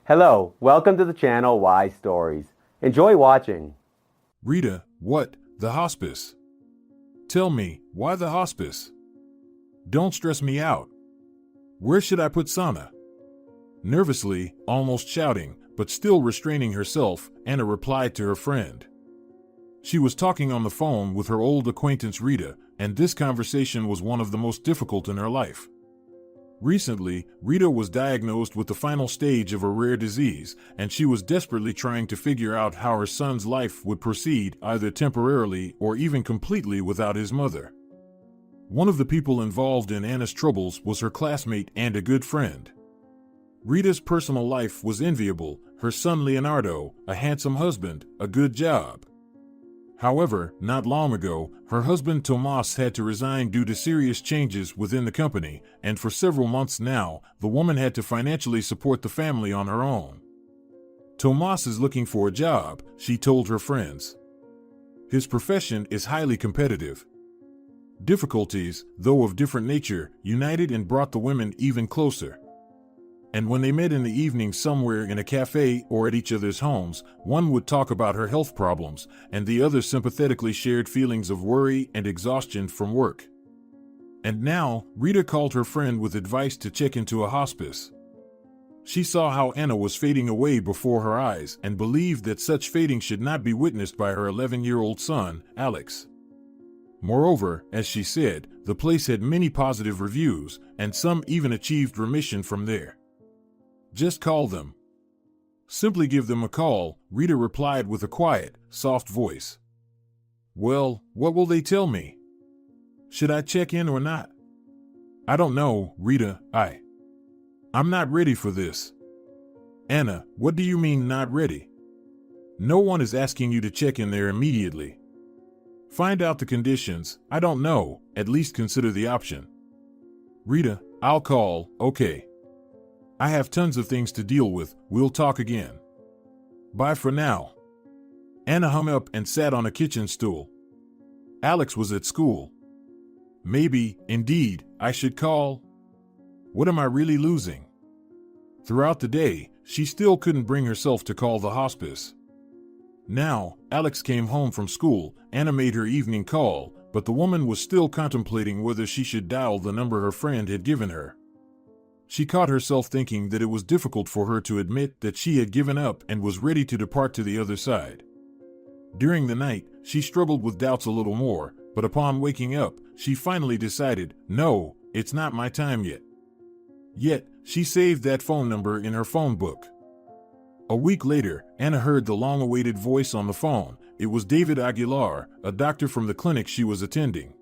Hello, welcome to the channel Why Stories. Enjoy watching. Rita, what? The hospice? Tell me, why the hospice? Don't stress me out. Where should I put SAnna? Nervously, almost shouting, but still restraining herself, Anna replied to her friend. She was talking on the phone with her old acquaintance Rita, and this conversation was one of the most difficult in her life. Recently, Rita was diagnosed with the final stage of a rare disease, and she was desperately trying to figure out how her son's life would proceed, either temporarily or even completely without his mother. One of the people involved in Anna's troubles was her classmate and a good friend. Rita's personal life was enviable, her son Leonardo, a handsome husband, a good job. However, not long ago, her husband Tomas had to resign due to serious changes within the company, and for several months now, the woman had to financially support the family on her own. Tomas is looking for a job, she told her friends. His profession is highly competitive. Difficulties, though of different nature, united and brought the women even closer. And when they met in the evening somewhere in a cafe or at each other's homes, one would talk about her health problems, and the other sympathetically shared feelings of worry and exhaustion from work. And now, Rita called her friend with advice to check into a hospice. She saw how Anna was fading away before her eyes and believed that such fading should not be witnessed by her 11-year-old son, Alex. Moreover, as she said, the place had many positive reviews, and some even achieved remission from there. Just call them. Simply give them a call, Rita replied with a quiet, soft voice. Well, what will they tell me? Should I check in or not? I don't know, Rita, I'm not ready for this. Anna, what do you mean not ready? No one is asking you to check in there immediately. Find out the conditions, I don't know, at least consider the option. Rita, I'll call, okay. I have tons of things to deal with, we'll talk again. Bye for now. Anna hung up and sat on a kitchen stool. Alex was at school. Maybe, indeed, I should call. What am I really losing? Throughout the day, she still couldn't bring herself to call the hospice. Now, Alex came home from school, Anna made her evening call, but the woman was still contemplating whether she should dial the number her friend had given her. She caught herself thinking that it was difficult for her to admit that she had given up and was ready to depart to the other side. During the night, she struggled with doubts a little more, but upon waking up, she finally decided, no, it's not my time yet. Yet, she saved that phone number in her phone book. A week later, Anna heard the long-awaited voice on the phone. It was David Aguilar, a doctor from the clinic she was attending.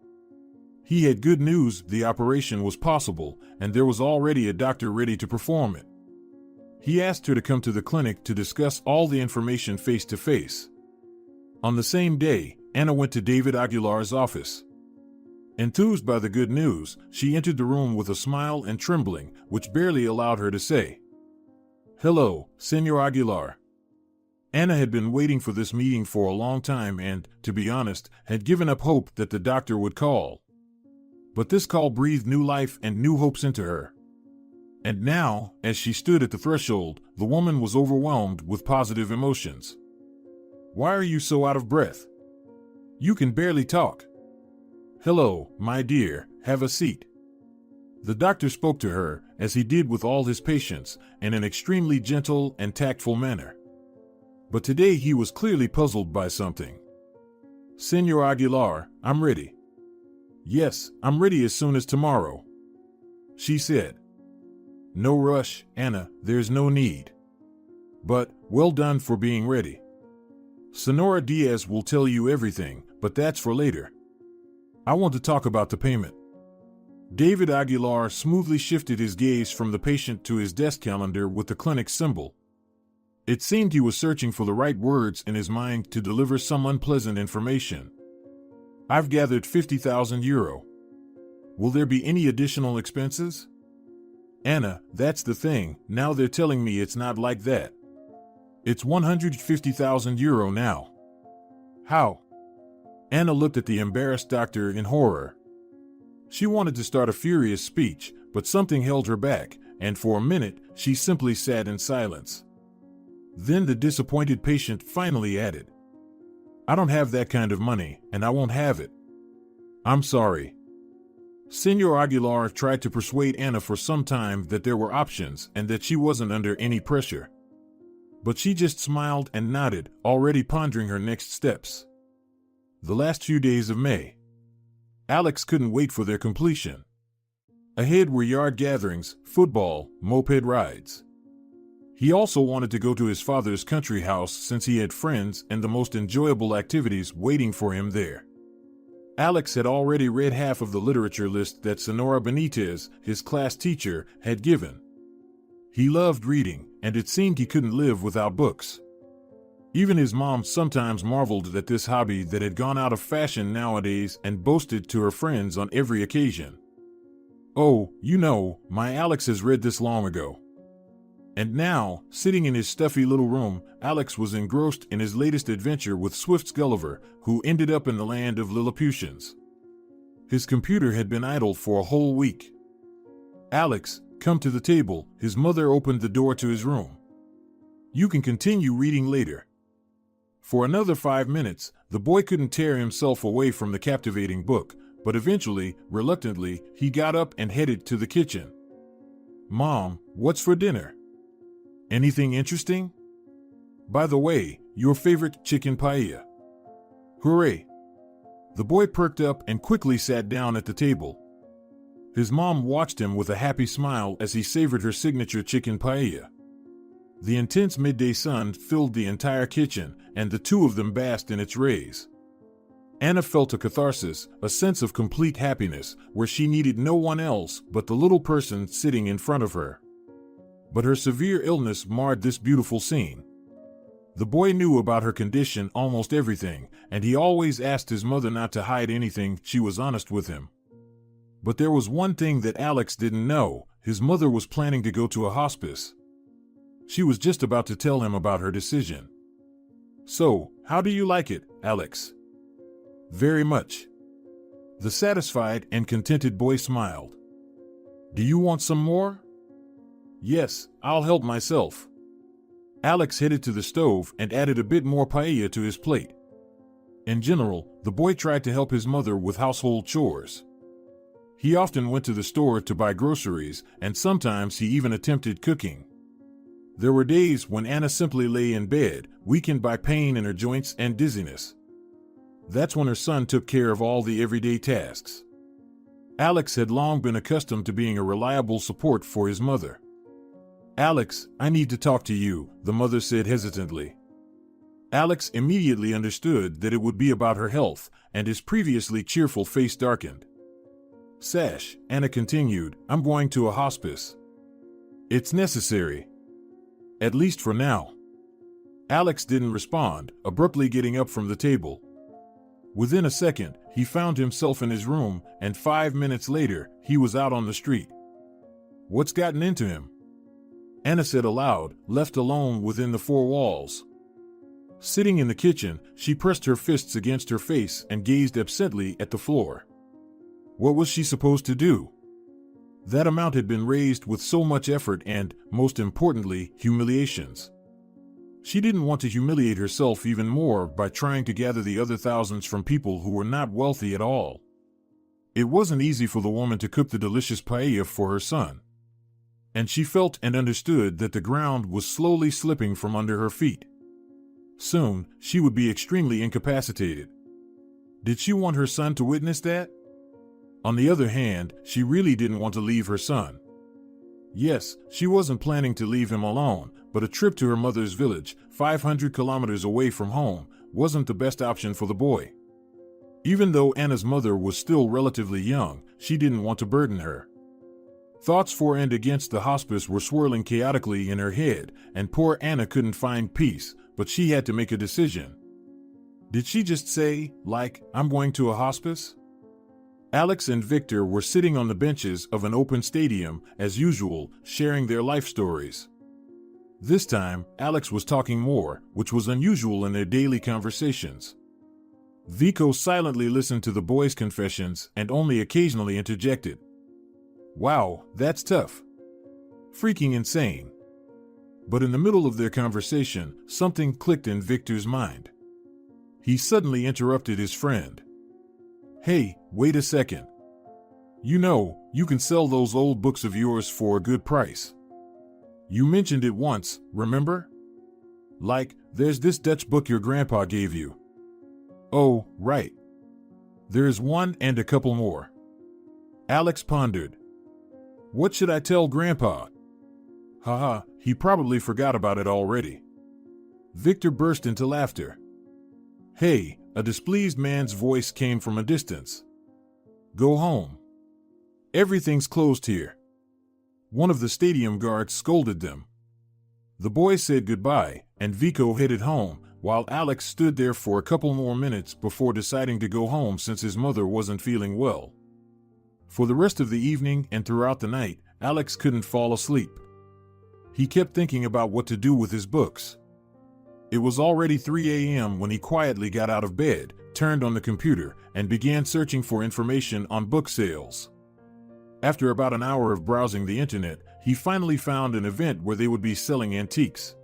He had good news, the operation was possible, and there was already a doctor ready to perform it. He asked her to come to the clinic to discuss all the information face to face. On the same day, Anna went to David Aguilar's office. Enthused by the good news, she entered the room with a smile and trembling, which barely allowed her to say, "Hello, Senor Aguilar." Anna had been waiting for this meeting for a long time and, to be honest, had given up hope that the doctor would call. But this call breathed new life and new hopes into her. And now, as she stood at the threshold, the woman was overwhelmed with positive emotions. "Why are you so out of breath? You can barely talk." "Hello, my dear, have a seat." The doctor spoke to her, as he did with all his patients, in an extremely gentle and tactful manner. But today he was clearly puzzled by something. "Senor Aguilar, I'm ready." "Yes, I'm ready as soon as tomorrow," she said. "No rush, Anna, there's no need. But, well done for being ready. Sonora Diaz will tell you everything, but that's for later. I want to talk about the payment." David Aguilar smoothly shifted his gaze from the patient to his desk calendar with the clinic symbol. It seemed he was searching for the right words in his mind to deliver some unpleasant information. "I've gathered €50,000. Will there be any additional expenses?" "Anna, that's the thing, now they're telling me it's not like that. It's €150,000 now." "How?" Anna looked at the embarrassed doctor in horror. She wanted to start a furious speech, but something held her back, and for a minute, she simply sat in silence. Then the disappointed patient finally added, "I don't have that kind of money, and I won't have it. I'm sorry." Senor Aguilar tried to persuade Anna for some time that there were options and that she wasn't under any pressure. But she just smiled and nodded, already pondering her next steps. The last few days of May. Alex couldn't wait for their completion. Ahead were yard gatherings, football, moped rides. He also wanted to go to his father's country house since he had friends and the most enjoyable activities waiting for him there. Alex had already read half of the literature list that Senora Benitez, his class teacher, had given. He loved reading, and it seemed he couldn't live without books. Even his mom sometimes marveled at this hobby that had gone out of fashion nowadays and boasted to her friends on every occasion. "Oh, you know, my Alex has read this long ago." And now, sitting in his stuffy little room, Alex was engrossed in his latest adventure with Swift's Gulliver, who ended up in the land of Lilliputians. His computer had been idle for a whole week. "Alex, come to the table." His mother opened the door to his room. "You can continue reading later." For another 5 minutes, the boy couldn't tear himself away from the captivating book, but eventually, reluctantly, he got up and headed to the kitchen. "Mom, what's for dinner? Anything interesting? By the way, your favorite chicken paella." "Hooray!" The boy perked up and quickly sat down at the table. His mom watched him with a happy smile as he savored her signature chicken paella. The intense midday sun filled the entire kitchen, and the two of them basked in its rays. Anna felt a catharsis, a sense of complete happiness, where she needed no one else but the little person sitting in front of her. But her severe illness marred this beautiful scene. The boy knew about her condition almost everything, and he always asked his mother not to hide anything. She was honest with him. But there was one thing that Alex didn't know: his mother was planning to go to a hospice. She was just about to tell him about her decision. "So, how do you like it, Alex?" "Very much." The satisfied and contented boy smiled. "Do you want some more?" "Yes, I'll help myself." Alex headed to the stove and added a bit more paella to his plate. In general, the boy tried to help his mother with household chores. He often went to the store to buy groceries, and sometimes he even attempted cooking. There were days when Anna simply lay in bed, weakened by pain in her joints and dizziness. That's when her son took care of all the everyday tasks. Alex had long been accustomed to being a reliable support for his mother. "Alex, I need to talk to you," the mother said hesitantly. Alex immediately understood that it would be about her health, and his previously cheerful face darkened. "Sash," Anna continued, "I'm going to a hospice. It's necessary. At least for now." Alex didn't respond, abruptly getting up from the table. Within a second, he found himself in his room, and 5 minutes later, he was out on the street. "What's gotten into him?" Anna said aloud, left alone within the four walls. Sitting in the kitchen, she pressed her fists against her face and gazed absently at the floor. What was she supposed to do? That amount had been raised with so much effort and, most importantly, humiliations. She didn't want to humiliate herself even more by trying to gather the other thousands from people who were not wealthy at all. It wasn't easy for the woman to cook the delicious paella for her son. And she felt and understood that the ground was slowly slipping from under her feet. Soon, she would be extremely incapacitated. Did she want her son to witness that? On the other hand, she really didn't want to leave her son. Yes, she wasn't planning to leave him alone, but a trip to her mother's village, 500 kilometers away from home, wasn't the best option for the boy. Even though Anna's mother was still relatively young, she didn't want to burden her. Thoughts for and against the hospice were swirling chaotically in her head, and poor Anna couldn't find peace, but she had to make a decision. Did she just say, like, "I'm going to a hospice"? Alex and Victor were sitting on the benches of an open stadium, as usual, sharing their life stories. This time, Alex was talking more, which was unusual in their daily conversations. Vico silently listened to the boys' confessions and only occasionally interjected. "Wow, that's tough. Freaking insane. But in the middle of their conversation, something clicked in Victor's mind. He suddenly interrupted his friend. "Hey, wait a second. You know, you can sell those old books of yours for a good price. You mentioned it once, remember? Like, there's this Dutch book your grandpa gave you." "Oh, right. There's one and a couple more." Alex pondered. "What should I tell Grandpa?" "Haha, he probably forgot about it already." Victor burst into laughter. "Hey," a displeased man's voice came from a distance. "Go home. Everything's closed here." One of the stadium guards scolded them. The boys said goodbye, and Vico headed home, while Alex stood there for a couple more minutes before deciding to go home since his mother wasn't feeling well. For the rest of the evening and throughout the night, Alex couldn't fall asleep. He kept thinking about what to do with his books. It was already 3 a.m. when he quietly got out of bed, turned on the computer, and began searching for information on book sales. After about an hour of browsing the internet, he finally found an event where they would be selling antiques.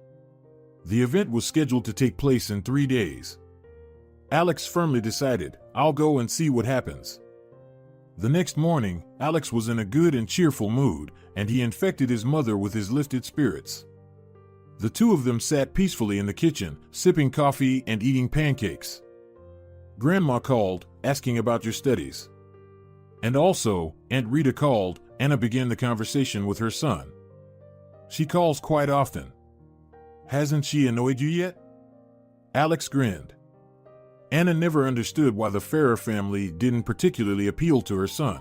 The event was scheduled to take place in 3 days. Alex firmly decided, "I'll go and see what happens." The next morning, Alex was in a good and cheerful mood, and he infected his mother with his lifted spirits. The two of them sat peacefully in the kitchen, sipping coffee and eating pancakes. Grandma called, asking about your studies. And also, Aunt Rita called. Anna began the conversation with her son. "She calls quite often. Hasn't she annoyed you yet?" Alex grinned. Anna never understood why the Farrer family didn't particularly appeal to her son.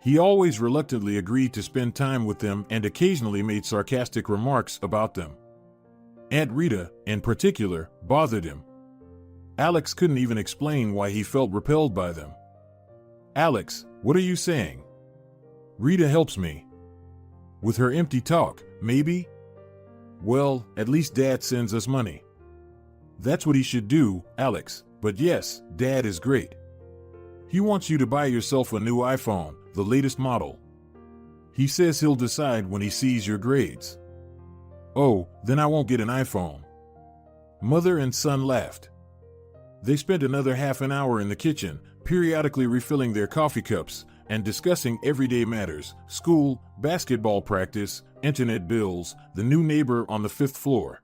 He always reluctantly agreed to spend time with them and occasionally made sarcastic remarks about them. Aunt Rita, in particular, bothered him. Alex couldn't even explain why he felt repelled by them. "Alex, what are you saying?" "Rita helps me." "With her empty talk, maybe?" "Well, at least Dad sends us money." "That's what he should do, Alex, but yes, Dad is great. He wants you to buy yourself a new iPhone, the latest model. He says he'll decide when he sees your grades." "Oh, then I won't get an iPhone." Mother and son laughed. They spent another half an hour in the kitchen, periodically refilling their coffee cups and discussing everyday matters: school, basketball practice, internet bills, the new neighbor on the 5th floor.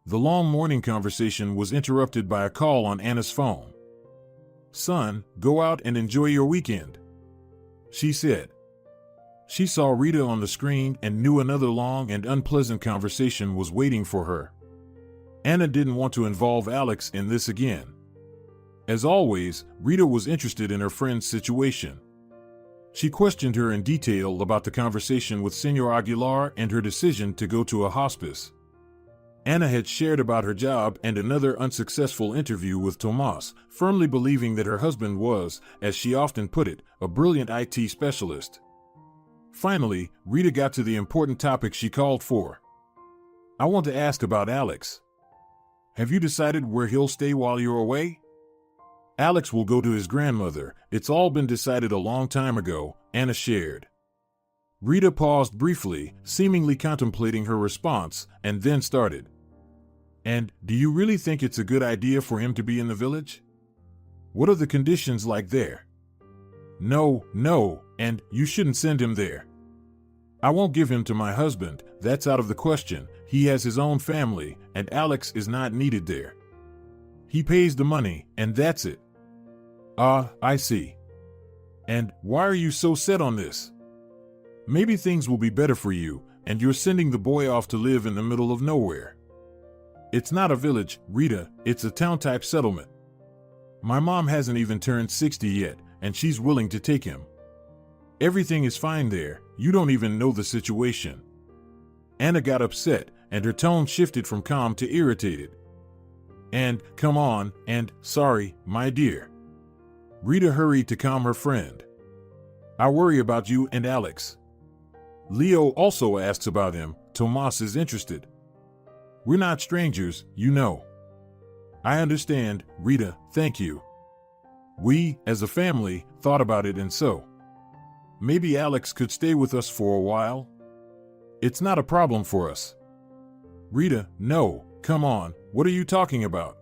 The long morning conversation was interrupted by a call on Anna's phone. "Son, go out and enjoy your weekend," she said. She saw Rita on the screen and knew another long and unpleasant conversation was waiting for her. Anna didn't want to involve Alex in this again. As always, Rita was interested in her friend's situation. She questioned her in detail about the conversation with Senor Aguilar and her decision to go to a hospice. Anna had shared about her job and another unsuccessful interview with Tomas, firmly believing that her husband was, as she often put it, a brilliant IT specialist. Finally, Rita got to the important topic she called for. "I want to ask about Alex. Have you decided where he'll stay while you're away?" "Alex will go to his grandmother. It's all been decided a long time ago," Anna shared. Rita paused briefly, seemingly contemplating her response, and then started. "And do you really think it's a good idea for him to be in the village? What are the conditions like there?" No, and you shouldn't send him there. I won't give him to my husband, that's out of the question. He has his own family, and Alex is not needed there. He pays the money, and that's it." "Ah, I see. And why are you so set on this? Maybe things will be better for you, and you're sending the boy off to live in the middle of nowhere." "It's not a village, Rita, it's a town-type settlement. My mom hasn't even turned 60 yet, and she's willing to take him. Everything is fine there, you don't even know the situation." Anna got upset, and her tone shifted from calm to irritated. "And, come on, and, sorry, my dear." Rita hurried to calm her friend. "I worry about you and Alex. Leo also asks about him. Tomas is interested. We're not strangers, you know." "I understand, Rita, thank you. We, as a family, thought about it, and so maybe Alex could stay with us for a while. It's not a problem for us. Rita, no, come on, what are you talking about?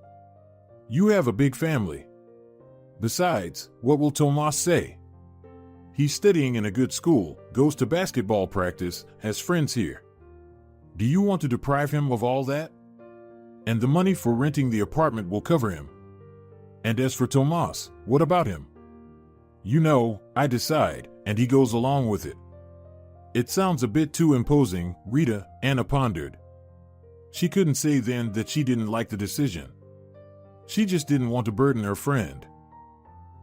You have a big family. Besides, what will Tomas say? He's studying in a good school, goes to basketball practice, has friends here. Do you want to deprive him of all that? And the money for renting the apartment will cover him. And as for Tomas, what about him? You know, I decide, and he goes along with it. It sounds a bit too imposing, Rita, Anna pondered. She couldn't say then that she didn't like the decision. She just didn't want to burden her friend.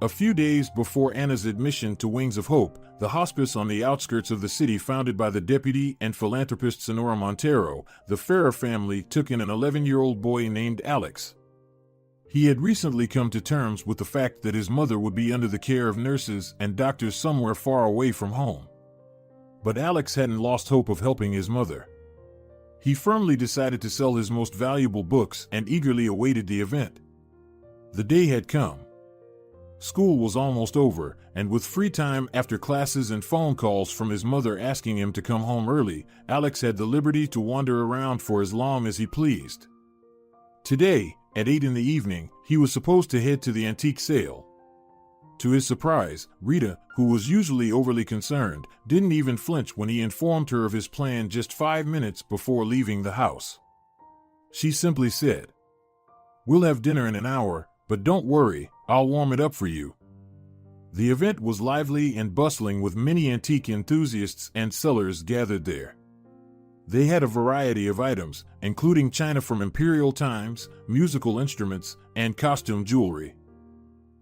A few days before Anna's admission to Wings of Hope, the hospice on the outskirts of the city founded by the deputy and philanthropist Sonora Montero, the Ferrer family took in an 11-year-old boy named Alex. He had recently come to terms with the fact that his mother would be under the care of nurses and doctors somewhere far away from home. But Alex hadn't lost hope of helping his mother. He firmly decided to sell his most valuable books and eagerly awaited the event. The day had come. School was almost over, and with free time after classes and phone calls from his mother asking him to come home early, Alex had the liberty to wander around for as long as he pleased. Today, at 8 in the evening, he was supposed to head to the antique sale. To his surprise, Rita, who was usually overly concerned, didn't even flinch when he informed her of his plan just 5 minutes before leaving the house. She simply said, "We'll have dinner in an hour, but don't worry, I'll warm it up for you." The event was lively and bustling with many antique enthusiasts and sellers gathered there. They had a variety of items, including china from imperial times, musical instruments, and costume jewelry.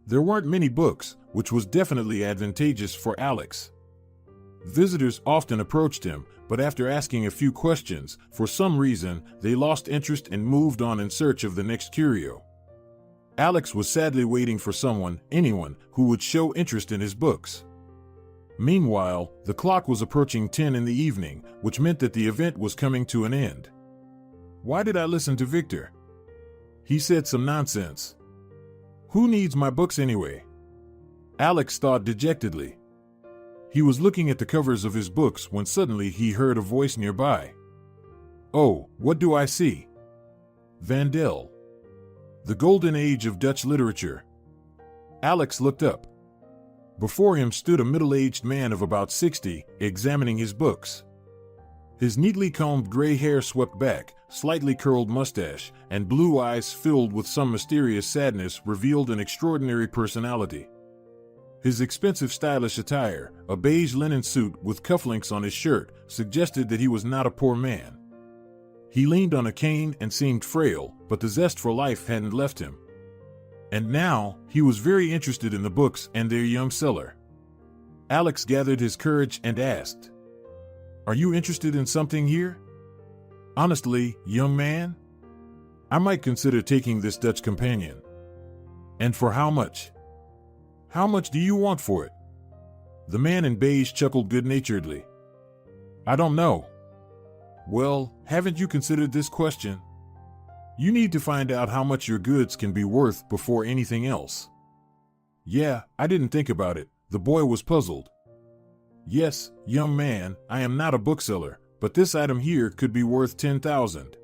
There weren't many books, which was definitely advantageous for Alex. Visitors often approached him, but after asking a few questions, for some reason, they lost interest and moved on in search of the next curio. Alex was sadly waiting for anyone, who would show interest in his books. Meanwhile, the clock was approaching 10 in the evening, which meant that the event was coming to an end. Why did I listen to Victor? He said some nonsense. Who needs my books anyway? Alex thought dejectedly. He was looking at the covers of his books when suddenly he heard a voice nearby. Oh, what do I see? Vandel. The Golden Age of Dutch Literature. Alex looked up. Before him stood a middle-aged man of about 60, examining his books. His neatly combed gray hair swept back, slightly curled mustache, and blue eyes filled with some mysterious sadness revealed an extraordinary personality. His expensive stylish attire, a beige linen suit with cufflinks on his shirt, suggested that he was not a poor man. He leaned on a cane and seemed frail, but the zest for life hadn't left him. And now, he was very interested in the books and their young seller. Alex gathered his courage and asked, "Are you interested in something here? Honestly, young man? I might consider taking this Dutch companion. And for how much? How much do you want for it?" The man in beige chuckled good-naturedly. "I don't know." "Well, haven't you considered this question? You need to find out how much your goods can be worth before anything else." "Yeah, I didn't think about it." The boy was puzzled. "Yes, young man, I am not a bookseller, but this item here could be worth 10,000.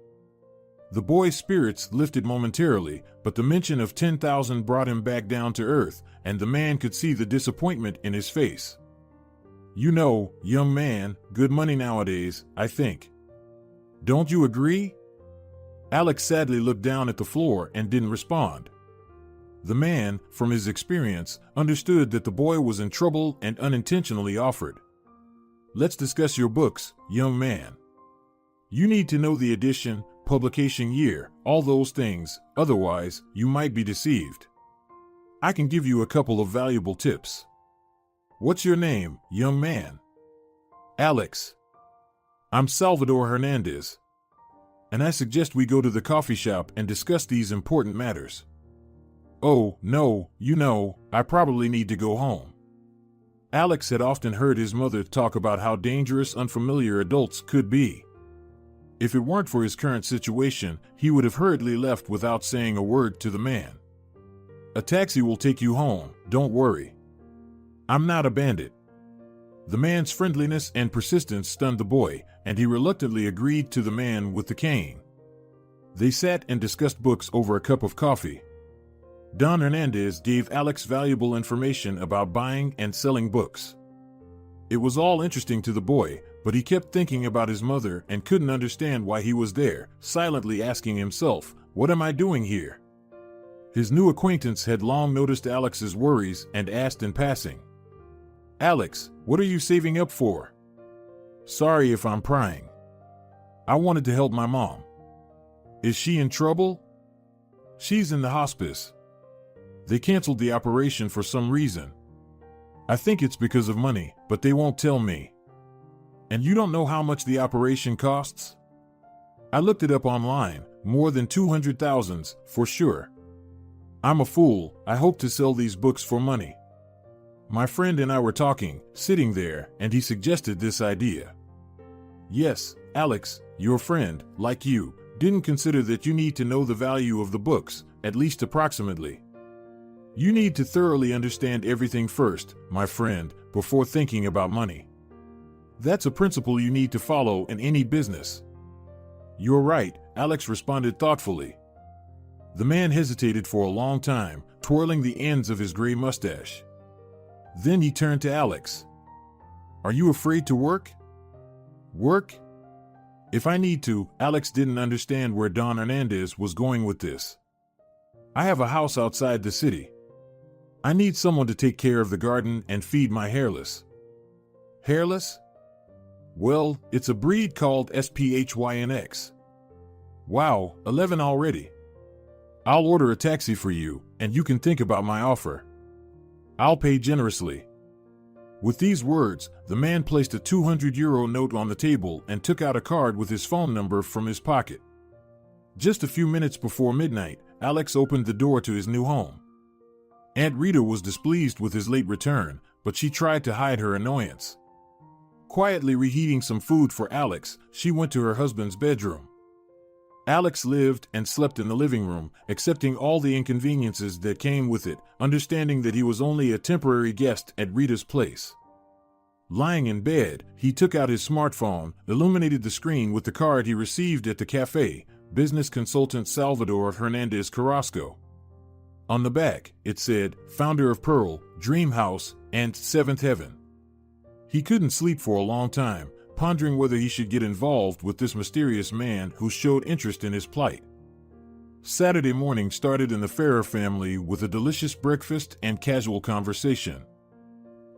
The boy's spirits lifted momentarily, but the mention of 10,000 brought him back down to earth, and the man could see the disappointment in his face. "You know, young man, good money nowadays, I think. Don't you agree?" Alex sadly looked down at the floor and didn't respond. The man, from his experience, understood that the boy was in trouble and unintentionally offered, "Let's discuss your books, young man. You need to know the edition, publication year, all those things, otherwise, you might be deceived. I can give you a couple of valuable tips." "What's your name, young man?" "Alex." "I'm Salvador Hernandez. And I suggest we go to the coffee shop and discuss these important matters." "Oh, no, you know, I probably need to go home." Alex had often heard his mother talk about how dangerous unfamiliar adults could be. If it weren't for his current situation, he would have hurriedly left without saying a word to the man. "A taxi will take you home, don't worry. I'm not a bandit." The man's friendliness and persistence stunned the boy, and he reluctantly agreed to the man with the cane. They sat and discussed books over a cup of coffee. Don Hernandez gave Alex valuable information about buying and selling books. It was all interesting to the boy, but he kept thinking about his mother and couldn't understand why he was there, silently asking himself, "What am I doing here?" His new acquaintance had long noticed Alex's worries and asked in passing, "Alex, what are you saving up for?" "Sorry if I'm prying. I wanted to help my mom." "Is she in trouble?" "She's in the hospice. They canceled the operation for some reason. I think it's because of money, but they won't tell me." "And you don't know how much the operation costs?" "I looked it up online, more than 200,000 for sure." "I'm a fool. I hope to sell these books for money." My friend and I were talking, sitting there, and he suggested this idea. "Yes, Alex, your friend, like you, didn't consider that you need to know the value of the books, at least approximately. You need to thoroughly understand everything first, my friend, before thinking about money. That's a principle you need to follow in any business." "You're right," Alex responded thoughtfully. The man hesitated for a long time, twirling the ends of his gray mustache. Then he turned to Alex. "Are you afraid to work?" "Work? If I need to." Alex didn't understand where Don Hernandez was going with this. "I have a house outside the city. I need someone to take care of the garden and feed my hairless." "Hairless?" "Well, it's a breed called SPHYNX. "Wow, 11 already. I'll order a taxi for you, and you can think about my offer. I'll pay generously." With these words, the man placed a €200 note on the table and took out a card with his phone number from his pocket. Just a few minutes before midnight, Alex opened the door to his new home. Aunt Rita was displeased with his late return, but she tried to hide her annoyance. Quietly reheating some food for Alex, she went to her husband's bedroom. Alex lived and slept in the living room, accepting all the inconveniences that came with it, understanding that he was only a temporary guest at Rita's place. Lying in bed, he took out his smartphone, illuminated the screen with the card he received at the cafe, business consultant Salvador Hernandez Carrasco. On the back, it said, "Founder of Pearl, Dream House, and Seventh Heaven." He couldn't sleep for a long time, pondering whether he should get involved with this mysterious man who showed interest in his plight. Saturday morning started in the Ferrer family with a delicious breakfast and casual conversation.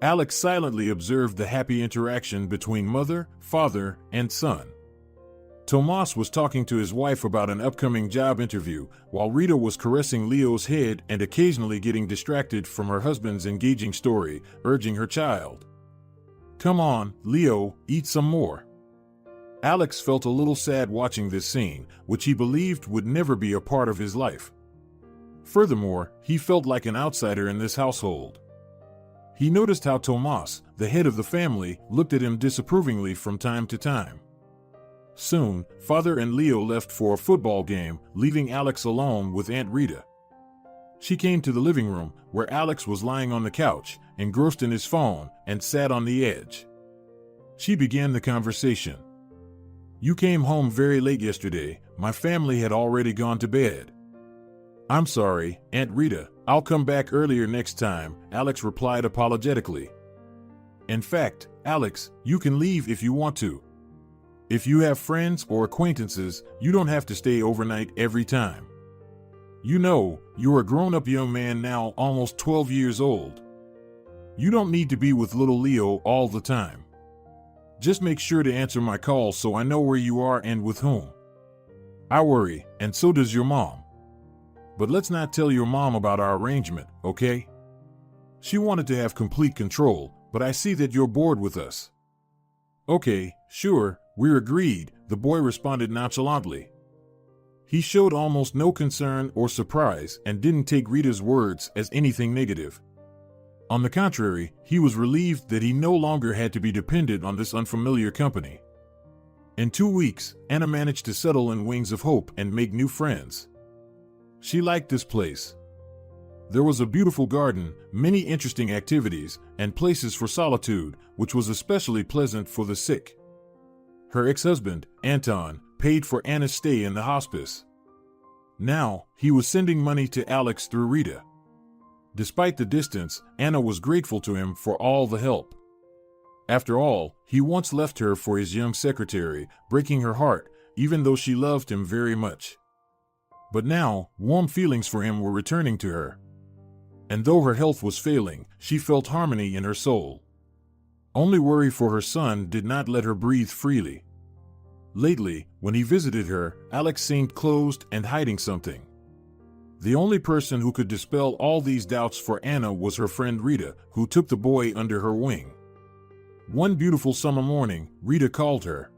Alex silently observed the happy interaction between mother, father, and son. Tomas was talking to his wife about an upcoming job interview, while Rita was caressing Leo's head and occasionally getting distracted from her husband's engaging story, urging her child. "Come on, Leo, eat some more." Alex felt a little sad watching this scene, which he believed would never be a part of his life. Furthermore, he felt like an outsider in this household. He noticed how Tomas, the head of the family, looked at him disapprovingly from time to time. Soon, father and Leo left for a football game, leaving Alex alone with Aunt Rita. She came to the living room, where Alex was lying on the couch, engrossed in his phone, and sat on the edge. She began the conversation. "You came home very late yesterday. My family had already gone to bed." "I'm sorry, Aunt Rita. I'll come back earlier next time," Alex replied apologetically. "In fact, Alex, you can leave if you want to. If you have friends or acquaintances, you don't have to stay overnight every time. You know, you're a grown-up young man now, almost 12 years old. You don't need to be with little Leo all the time. Just make sure to answer my calls so I know where you are and with whom. I worry, and so does your mom. But let's not tell your mom about our arrangement, okay? She wanted to have complete control, but I see that you're bored with us." "Okay, sure, we're agreed," the boy responded nonchalantly. He showed almost no concern or surprise and didn't take Rita's words as anything negative. On the contrary, he was relieved that he no longer had to be dependent on this unfamiliar company. In 2 weeks, Anna managed to settle in Wings of Hope and make new friends. She liked this place. There was a beautiful garden, many interesting activities, and places for solitude, which was especially pleasant for the sick. Her ex-husband, Anton, paid for Anna's stay in the hospice. Now, he was sending money to Alex through Rita. Despite the distance, Anna was grateful to him for all the help. After all, he once left her for his young secretary, breaking her heart, even though she loved him very much. But now, warm feelings for him were returning to her. And though her health was failing, she felt harmony in her soul. Only worry for her son did not let her breathe freely. Lately, when he visited her, Alex seemed closed and hiding something. The only person who could dispel all these doubts for Anna was her friend Rita, who took the boy under her wing. One beautiful summer morning, Rita called her.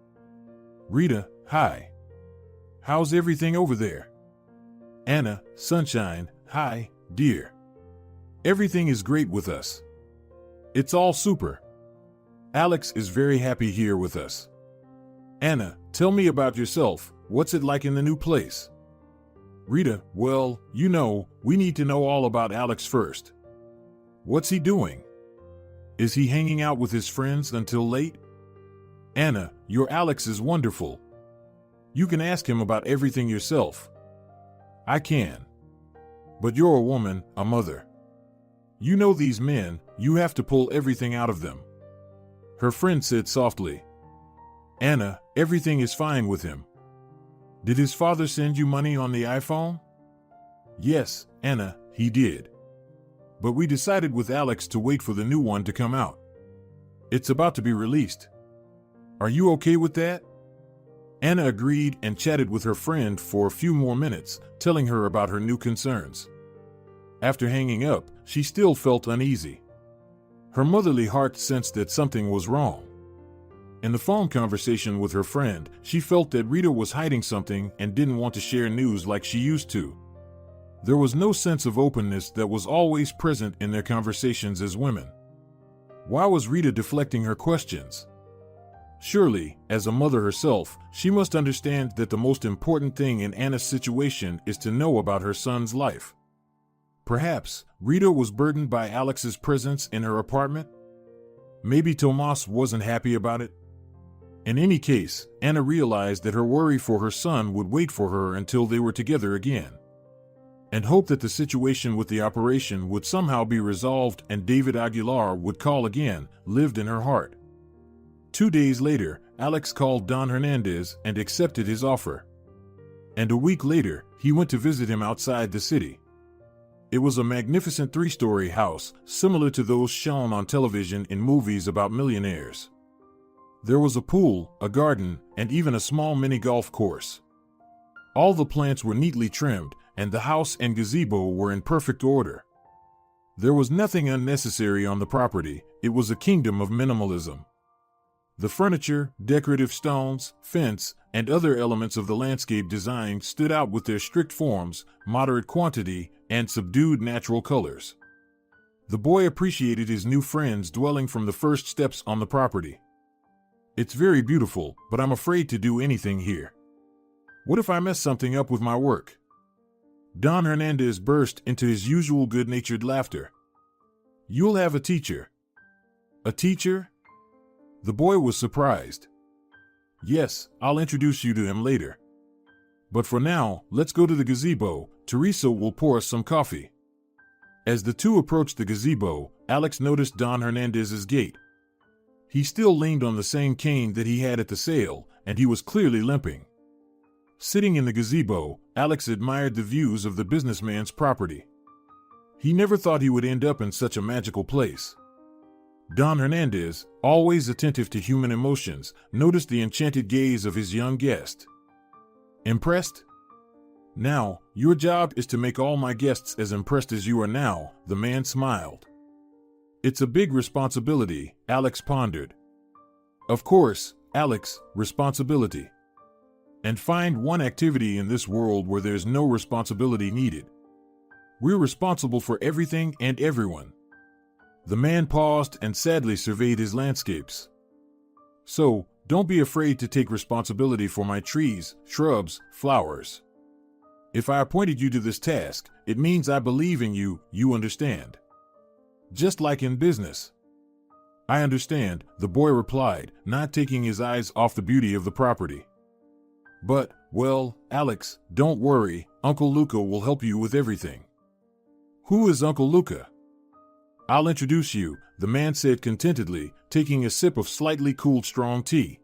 "Rita, hi. How's everything over there?" "Anna, sunshine, hi, dear. Everything is great with us. It's all super. Alex is very happy here with us. Anna, tell me about yourself. What's it like in the new place?" "Rita, well, we need to know all about Alex first. What's he doing? Is he hanging out with his friends until late?" "Anna, your Alex is wonderful. You can ask him about everything yourself." "I can. But you're a woman, a mother. You know these men, you have to pull everything out of them." Her friend said softly. "Anna, everything is fine with him. Did his father send you money on the iPhone?" "Yes, Anna, he did. But we decided with Alex to wait for the new one to come out. It's about to be released. Are you okay with that?" Anna agreed and chatted with her friend for a few more minutes, telling her about her new concerns. After hanging up, she still felt uneasy. Her motherly heart sensed that something was wrong. In the phone conversation with her friend, she felt that Rita was hiding something and didn't want to share news like she used to. There was no sense of openness that was always present in their conversations as women. Why was Rita deflecting her questions? Surely, as a mother herself, she must understand that the most important thing in Anna's situation is to know about her son's life. Perhaps Rita was burdened by Alex's presence in her apartment? Maybe Tomas wasn't happy about it? In any case, Anna realized that her worry for her son would wait for her until they were together again, and hoped that the situation with the operation would somehow be resolved and David Aguilar would call again, lived in her heart. 2 days later, Alex called Don Hernandez and accepted his offer. And a week later, he went to visit him outside the city. It was a magnificent 3-story house, similar to those shown on television in movies about millionaires. There was a pool, a garden, and even a small mini golf course. All the plants were neatly trimmed, and the house and gazebo were in perfect order. There was nothing unnecessary on the property. It was a kingdom of minimalism. The furniture, decorative stones, fence, and other elements of the landscape design stood out with their strict forms, moderate quantity, and subdued natural colors. The boy appreciated his new friend's dwelling from the first steps on the property. "It's very beautiful, but I'm afraid to do anything here. What if I mess something up with my work?" Don Hernandez burst into his usual good-natured laughter. "You'll have a teacher." "A teacher?" The boy was surprised. "Yes, I'll introduce you to him later. But for now, let's go to the gazebo. Teresa will pour us some coffee." As the two approached the gazebo, Alex noticed Don Hernandez's gait. He still leaned on the same cane that he had at the sale, and he was clearly limping. Sitting in the gazebo, Alex admired the views of the businessman's property. He never thought he would end up in such a magical place. Don Hernandez, always attentive to human emotions, noticed the enchanted gaze of his young guest. "Impressed? Now, your job is to make all my guests as impressed as you are now," the man smiled. "It's a big responsibility," Alex pondered. "Of course, Alex, responsibility. And find one activity in this world where there's no responsibility needed. We're responsible for everything and everyone." The man paused and sadly surveyed his landscapes. "So, don't be afraid to take responsibility for my trees, shrubs, flowers. If I appointed you to this task, it means I believe in you, you understand. Just like in business." "I understand," the boy replied, not taking his eyes off the beauty of the property. "But, Well, Alex, don't worry, Uncle Luca will help you with everything. Who is Uncle Luca? I'll introduce you, the man said contentedly, taking a sip of slightly cooled strong tea.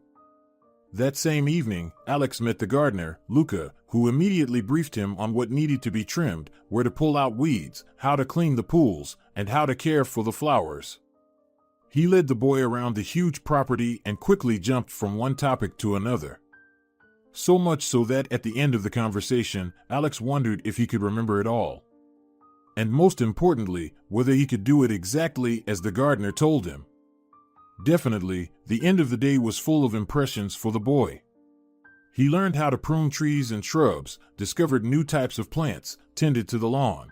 That same evening, Alex met the gardener, Luca, who immediately briefed him on what needed to be trimmed, where to pull out weeds, how to clean the pools, and how to care for the flowers. He led the boy around the huge property and quickly jumped from one topic to another. So much so that at the end of the conversation, Alex wondered if he could remember it all. And most importantly, whether he could do it exactly as the gardener told him. Definitely, the end of the day was full of impressions for the boy. He learned how to prune trees and shrubs, discovered new types of plants, tended to the lawn.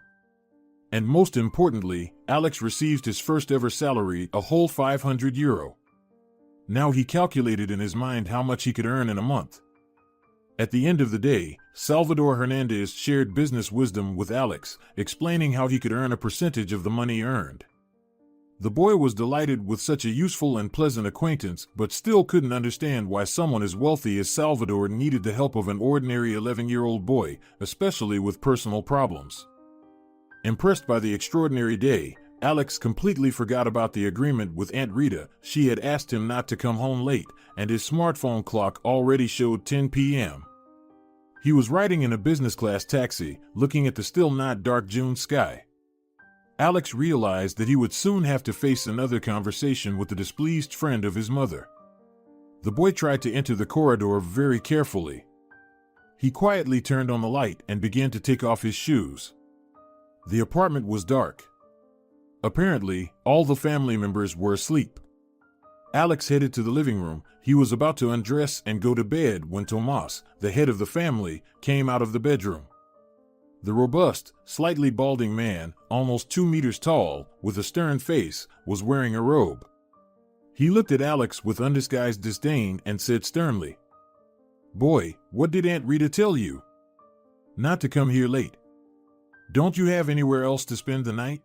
And most importantly, Alex received his first ever salary, a whole €500. Now he calculated in his mind how much he could earn in a month. At the end of the day, Salvador Hernandez shared business wisdom with Alex, explaining how he could earn a percentage of the money earned. The boy was delighted with such a useful and pleasant acquaintance, but still couldn't understand why someone as wealthy as Salvador needed the help of an ordinary 11-year-old boy, especially with personal problems. Impressed by the extraordinary day, Alex completely forgot about the agreement with Aunt Rita. She had asked him not to come home late, and his smartphone clock already showed 10 p.m. He was riding in a business-class taxi, looking at the still not dark June sky. Alex realized that he would soon have to face another conversation with the displeased friend of his mother. The boy tried to enter the corridor very carefully. He quietly turned on the light and began to take off his shoes. The apartment was dark. Apparently, all the family members were asleep. Alex headed to the living room. He was about to undress and go to bed when Tomas, the head of the family, came out of the bedroom. The robust, slightly balding man, almost 2 meters tall, with a stern face, was wearing a robe. He looked at Alex with undisguised disdain and said sternly, "Boy, what did Aunt Rita tell you? Not to come here late. Don't you have anywhere else to spend the night?"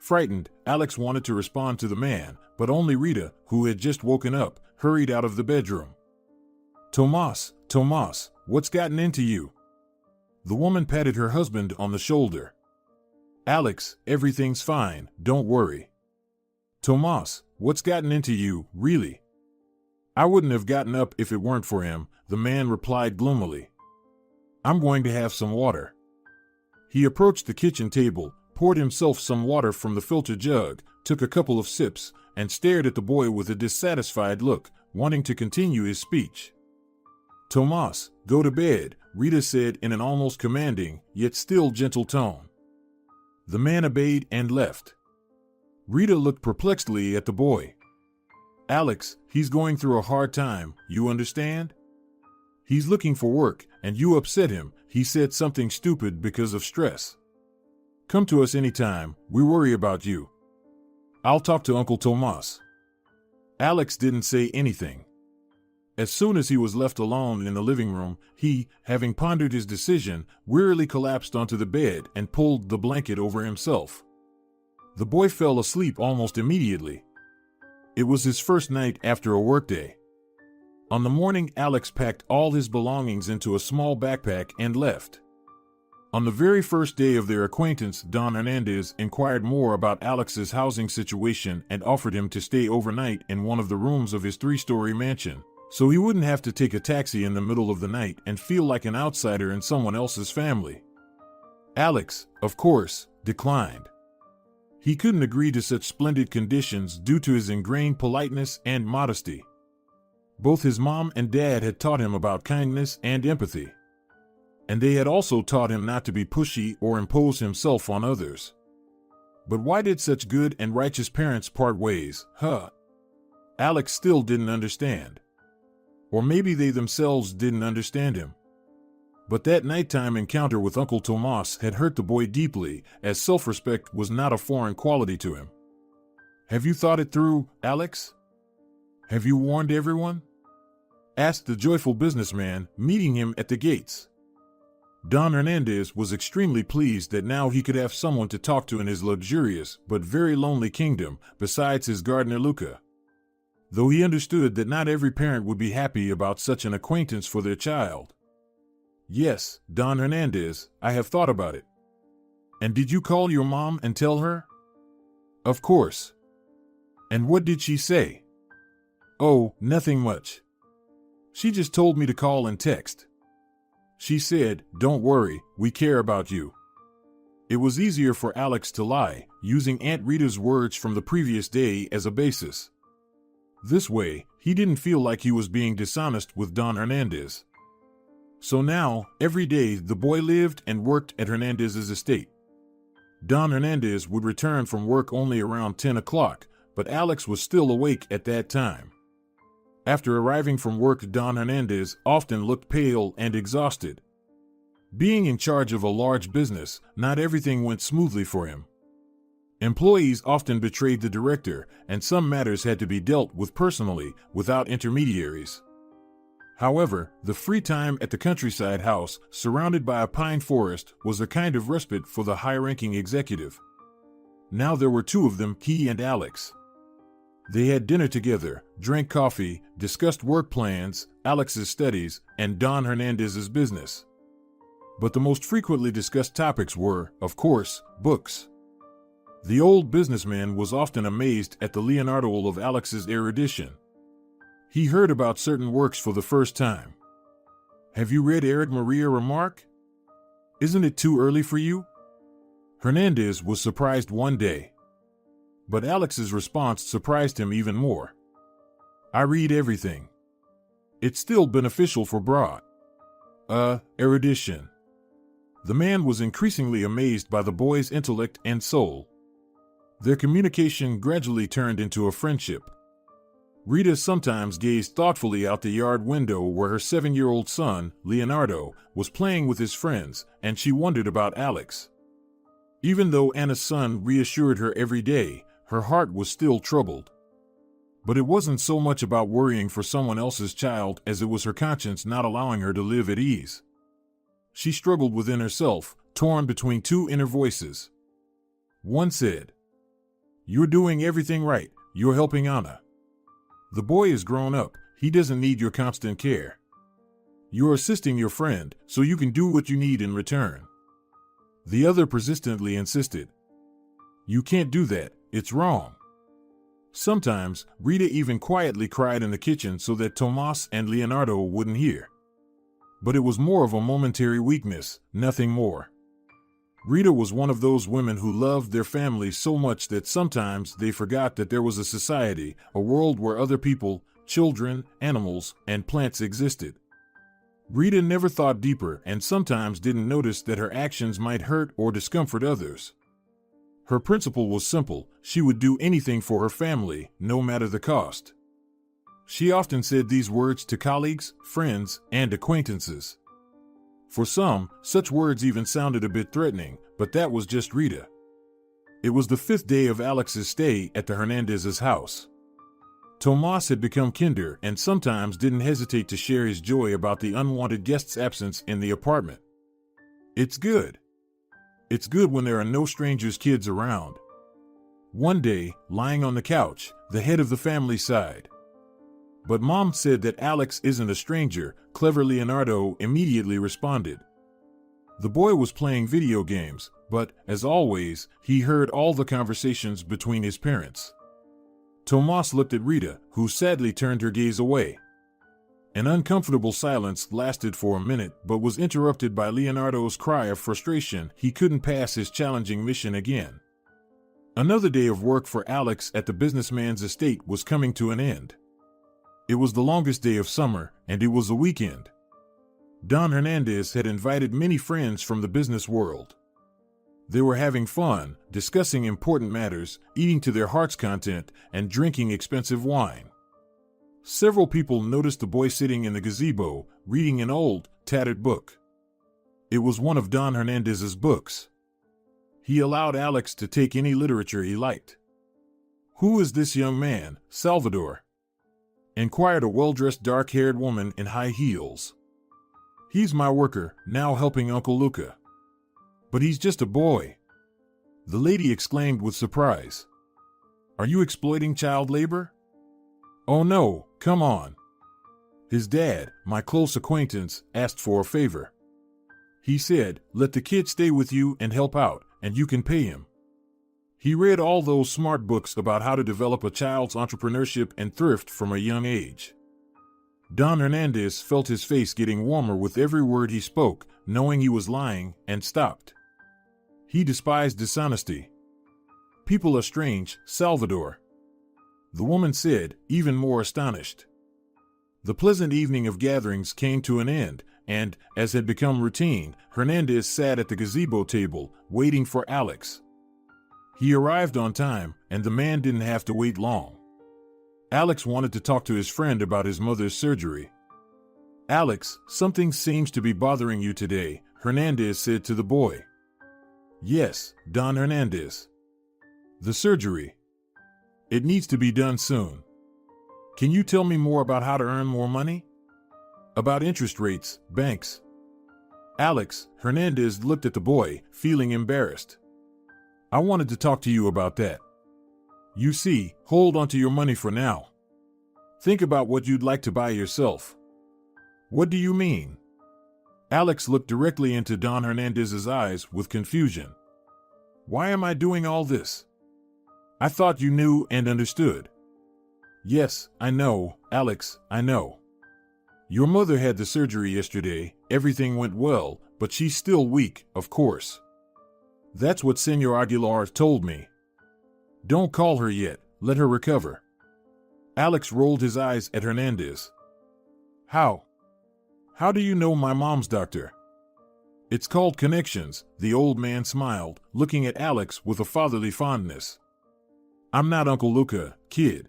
Frightened, Alex wanted to respond to the man, but only Rita, who had just woken up, hurried out of the bedroom. Tomas, what's gotten into you?" The woman patted her husband on the shoulder. "Alex, everything's fine, don't worry." "Tomas, what's gotten into you, really?" "I wouldn't have gotten up if it weren't for him," the man replied gloomily. "I'm going to have some water." He approached the kitchen table, poured himself some water from the filter jug, took a couple of sips, and stared at the boy with a dissatisfied look, wanting to continue his speech. "Tomas, go to bed," Rita said in an almost commanding, yet still gentle tone. The man obeyed and left. Rita looked perplexedly at the boy. "Alex, he's going through a hard time, you understand? He's looking for work, and you upset him. He said something stupid because of stress. Come to us anytime, we worry about you. I'll talk to Uncle Tomas." Alex didn't say anything. As soon as he was left alone in the living room, he, having pondered his decision, wearily collapsed onto the bed and pulled the blanket over himself. The boy fell asleep almost immediately. It was his first night after a workday. On the morning, Alex packed all his belongings into a small backpack and left. On the very first day of their acquaintance, Don Hernandez inquired more about Alex's housing situation and offered him to stay overnight in one of the rooms of his 3-story mansion, so he wouldn't have to take a taxi in the middle of the night and feel like an outsider in someone else's family. Alex, of course, declined. He couldn't agree to such splendid conditions due to his ingrained politeness and modesty. Both his mom and dad had taught him about kindness and empathy. And they had also taught him not to be pushy or impose himself on others. But why did such good and righteous parents part ways, huh? Alex still didn't understand. Or maybe they themselves didn't understand him. But that nighttime encounter with Uncle Tomas had hurt the boy deeply, as self-respect was not a foreign quality to him. "Have you thought it through, Alex? Have you warned everyone?" asked the joyful businessman, meeting him at the gates. Don Hernandez was extremely pleased that now he could have someone to talk to in his luxurious but very lonely kingdom, besides his gardener Luca. Though he understood that not every parent would be happy about such an acquaintance for their child. Yes, Don Hernandez, I have thought about it. And did you call your mom and tell her? Of course. And what did she say? Oh, nothing much. She just told me to call and text. She said, "Don't worry, we care about you." It was easier for Alex to lie, using Aunt Rita's words from the previous day as a basis. This way, he didn't feel like he was being dishonest with Don Hernandez. So now, every day, the boy lived and worked at Hernandez's estate. Don Hernandez would return from work only around 10 o'clock, but Alex was still awake at that time. After arriving from work, Don Hernandez often looked pale and exhausted. Being in charge of a large business, not everything went smoothly for him. Employees often betrayed the director, and some matters had to be dealt with personally, without intermediaries. However, the free time at the countryside house, surrounded by a pine forest, was a kind of respite for the high-ranking executive. Now there were two of them, he and Alex. They had dinner together, drank coffee, discussed work plans, Alex's studies, and Don Hernandez's business. But the most frequently discussed topics were, of course, books. The old businessman was often amazed at the Leonardo of Alex's erudition. He heard about certain works for the first time. "Have you read Eric Maria Remarque? Isn't it too early for you?" Hernandez was surprised one day. But Alex's response surprised him even more. "I read everything. It's still beneficial for broad erudition." The man was increasingly amazed by the boy's intellect and soul. Their communication gradually turned into a friendship. Rita sometimes gazed thoughtfully out the yard window where her 7-year-old son, Leonardo, was playing with his friends, and she wondered about Alex. Even though Anna's son reassured her every day, her heart was still troubled. But it wasn't so much about worrying for someone else's child as it was her conscience not allowing her to live at ease. She struggled within herself, torn between two inner voices. One said, "You're doing everything right, you're helping Anna. The boy is grown up, he doesn't need your constant care. You're assisting your friend, so you can do what you need in return." The other persistently insisted, "You can't do that, it's wrong." Sometimes, Rita even quietly cried in the kitchen so that Tomas and Leonardo wouldn't hear. But it was more of a momentary weakness, nothing more. Rita was one of those women who loved their family so much that sometimes they forgot that there was a society, a world where other people, children, animals, and plants existed. Rita never thought deeper and sometimes didn't notice that her actions might hurt or discomfort others. Her principle was simple: she would do anything for her family, no matter the cost. She often said these words to colleagues, friends, and acquaintances. For some, such words even sounded a bit threatening, but that was just Rita. It was the 5th day of Alex's stay at the Hernandez's house. Tomas had become kinder and sometimes didn't hesitate to share his joy about the unwanted guest's absence in the apartment. It's good. It's good when there are no strangers' kids around. One day, lying on the couch, the head of the family sighed. "But Mom said that Alex isn't a stranger," clever Leonardo immediately responded. The boy was playing video games, but, as always, he heard all the conversations between his parents. Tomas looked at Rita, who sadly turned her gaze away. An uncomfortable silence lasted for a minute but was interrupted by Leonardo's cry of frustration. He couldn't pass his challenging mission again. Another day of work for Alex at the businessman's estate was coming to an end. It was the longest day of summer, and it was a weekend. Don Hernandez had invited many friends from the business world. They were having fun, discussing important matters, eating to their heart's content, and drinking expensive wine. Several people noticed the boy sitting in the gazebo, reading an old, tattered book. It was one of Don Hernandez's books. He allowed Alex to take any literature he liked. "Who is this young man, Salvador?" inquired a well-dressed dark-haired woman in high heels. "He's my worker, now helping Uncle Luca." "But he's just a boy," the lady exclaimed with surprise. "Are you exploiting child labor?" "Oh no, come on. His dad, my close acquaintance, asked for a favor." He said, let the kid stay with you and help out, and you can pay him. He read all those smart books about how to develop a child's entrepreneurship and thrift from a young age. Don Hernandez felt his face getting warmer with every word he spoke, knowing he was lying, and stopped. He despised dishonesty. People are strange, Salvador. The woman said, even more astonished. The pleasant evening of gatherings came to an end, and, as had become routine, Hernandez sat at the gazebo table, waiting for Alex. He arrived on time, and the man didn't have to wait long. Alex wanted to talk to his friend about his mother's surgery. Alex, something seems to be bothering you today, Hernandez said to the boy. Yes, Don Hernandez. The surgery. It needs to be done soon. Can you tell me more about how to earn more money? About interest rates, banks. Alex, Hernandez looked at the boy, feeling embarrassed. I wanted to talk to you about that. You see, hold on to your money for now. Think about what you'd like to buy yourself. What do you mean? Alex looked directly into Don Hernandez's eyes with confusion. Why am I doing all this? I thought you knew and understood. Yes, I know, Alex, I know. Your mother had the surgery yesterday, everything went well, but she's still weak, of course. That's what Senor Aguilar told me. Don't call her yet, let her recover. Alex rolled his eyes at Hernandez. How? How do you know my mom's doctor? It's called connections, the old man smiled, looking at Alex with a fatherly fondness. I'm not Uncle Luca, kid.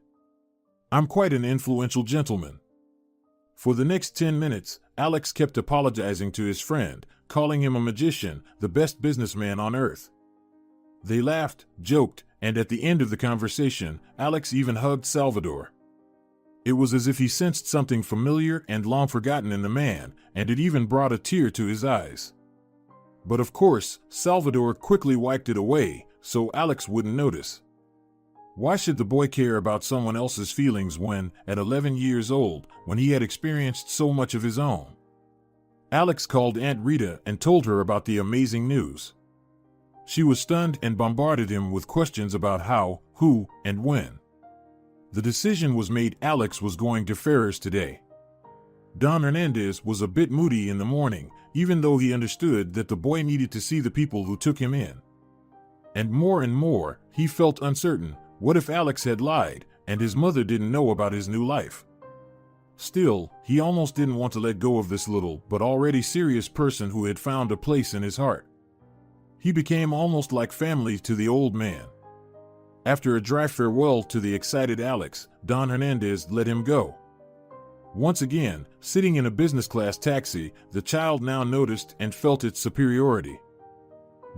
I'm quite an influential gentleman. For the next 10 minutes, Alex kept apologizing to his friend, calling him a magician, the best businessman on earth. They laughed, joked, and at the end of the conversation, Alex even hugged Salvador. It was as if he sensed something familiar and long forgotten in the man, and it even brought a tear to his eyes. But of course, Salvador quickly wiped it away, so Alex wouldn't notice. Why should the boy care about someone else's feelings when, at 11 years old, when he had experienced so much of his own? Alex called Aunt Rita and told her about the amazing news. She was stunned and bombarded him with questions about how, who, and when. The decision was made: Alex was going to Ferrer's today. Don Hernandez was a bit moody in the morning, even though he understood that the boy needed to see the people who took him in. And more, he felt uncertain. What if Alex had lied, and his mother didn't know about his new life? Still, he almost didn't want to let go of this little, but already serious person who had found a place in his heart. He became almost like family to the old man. After a dry farewell to the excited Alex, Don Hernandez let him go. Once again, sitting in a business-class taxi, the child now noticed and felt its superiority.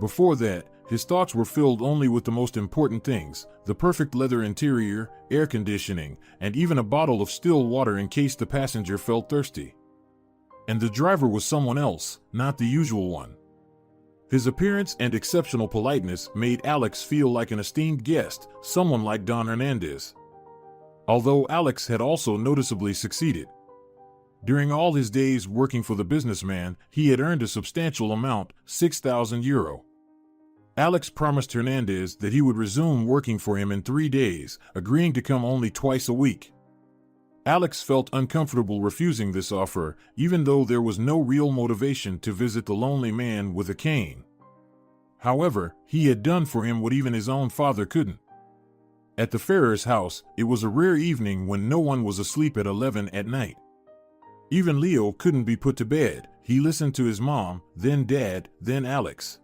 Before that, his thoughts were filled only with the most important things: the perfect leather interior, air conditioning, and even a bottle of still water in case the passenger felt thirsty. And the driver was someone else, not the usual one. His appearance and exceptional politeness made Alex feel like an esteemed guest, someone like Don Hernandez. Although Alex had also noticeably succeeded. During all his days working for the businessman, he had earned a substantial amount, €6,000. Alex promised Hernandez that he would resume working for him in 3 days, agreeing to come only twice a week. Alex felt uncomfortable refusing this offer, even though there was no real motivation to visit the lonely man with a cane. However, he had done for him what even his own father couldn't. At the Ferrer's house, it was a rare evening when no one was asleep at 11 at night. Even Leo couldn't be put to bed. He listened to his mom, then Dad, then Alex.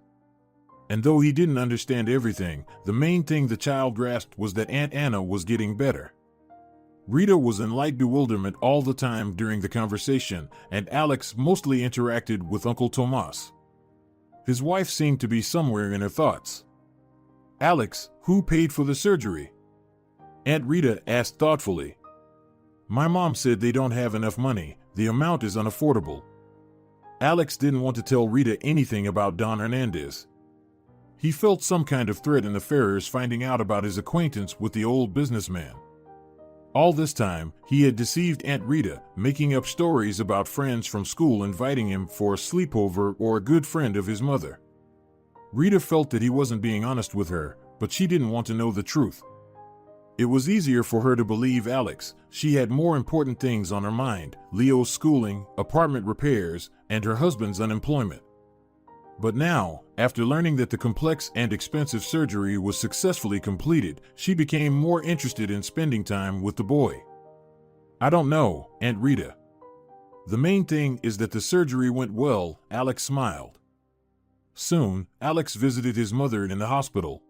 And though he didn't understand everything, the main thing the child grasped was that Aunt Anna was getting better. Rita was in light bewilderment all the time during the conversation, and Alex mostly interacted with Uncle Tomas. His wife seemed to be somewhere in her thoughts. Alex, who paid for the surgery? Aunt Rita asked thoughtfully. My mom said they don't have enough money. The amount is unaffordable. Alex didn't want to tell Rita anything about Don Hernandez. He felt some kind of threat in the Ferrers finding out about his acquaintance with the old businessman. All this time, he had deceived Aunt Rita, making up stories about friends from school inviting him for a sleepover or a good friend of his mother. Rita felt that he wasn't being honest with her, but she didn't want to know the truth. It was easier for her to believe Alex. She had more important things on her mind: Leo's schooling, apartment repairs, and her husband's unemployment. But now, after learning that the complex and expensive surgery was successfully completed, she became more interested in spending time with the boy. "I don't know, Aunt Rita. The main thing is that the surgery went well," Alex smiled. Soon, Alex visited his mother in the hospital.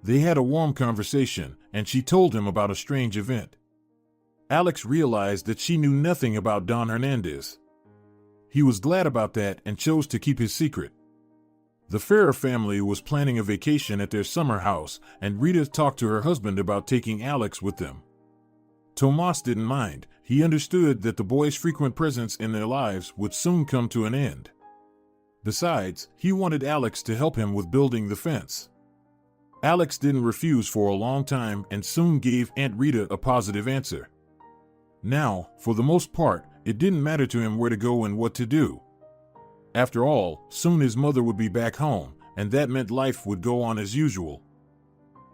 They had a warm conversation, and she told him about a strange event. Alex realized that she knew nothing about Don Hernandez. He was glad about that and chose to keep his secret. The Ferrer family was planning a vacation at their summer house, and Rita talked to her husband about taking Alex with them. Tomas didn't mind. He understood that the boy's frequent presence in their lives would soon come to an end. Besides, he wanted Alex to help him with building the fence. Alex didn't refuse for a long time and soon gave Aunt Rita a positive answer. Now, for the most part, it didn't matter to him where to go and what to do. After all, soon his mother would be back home, and that meant life would go on as usual.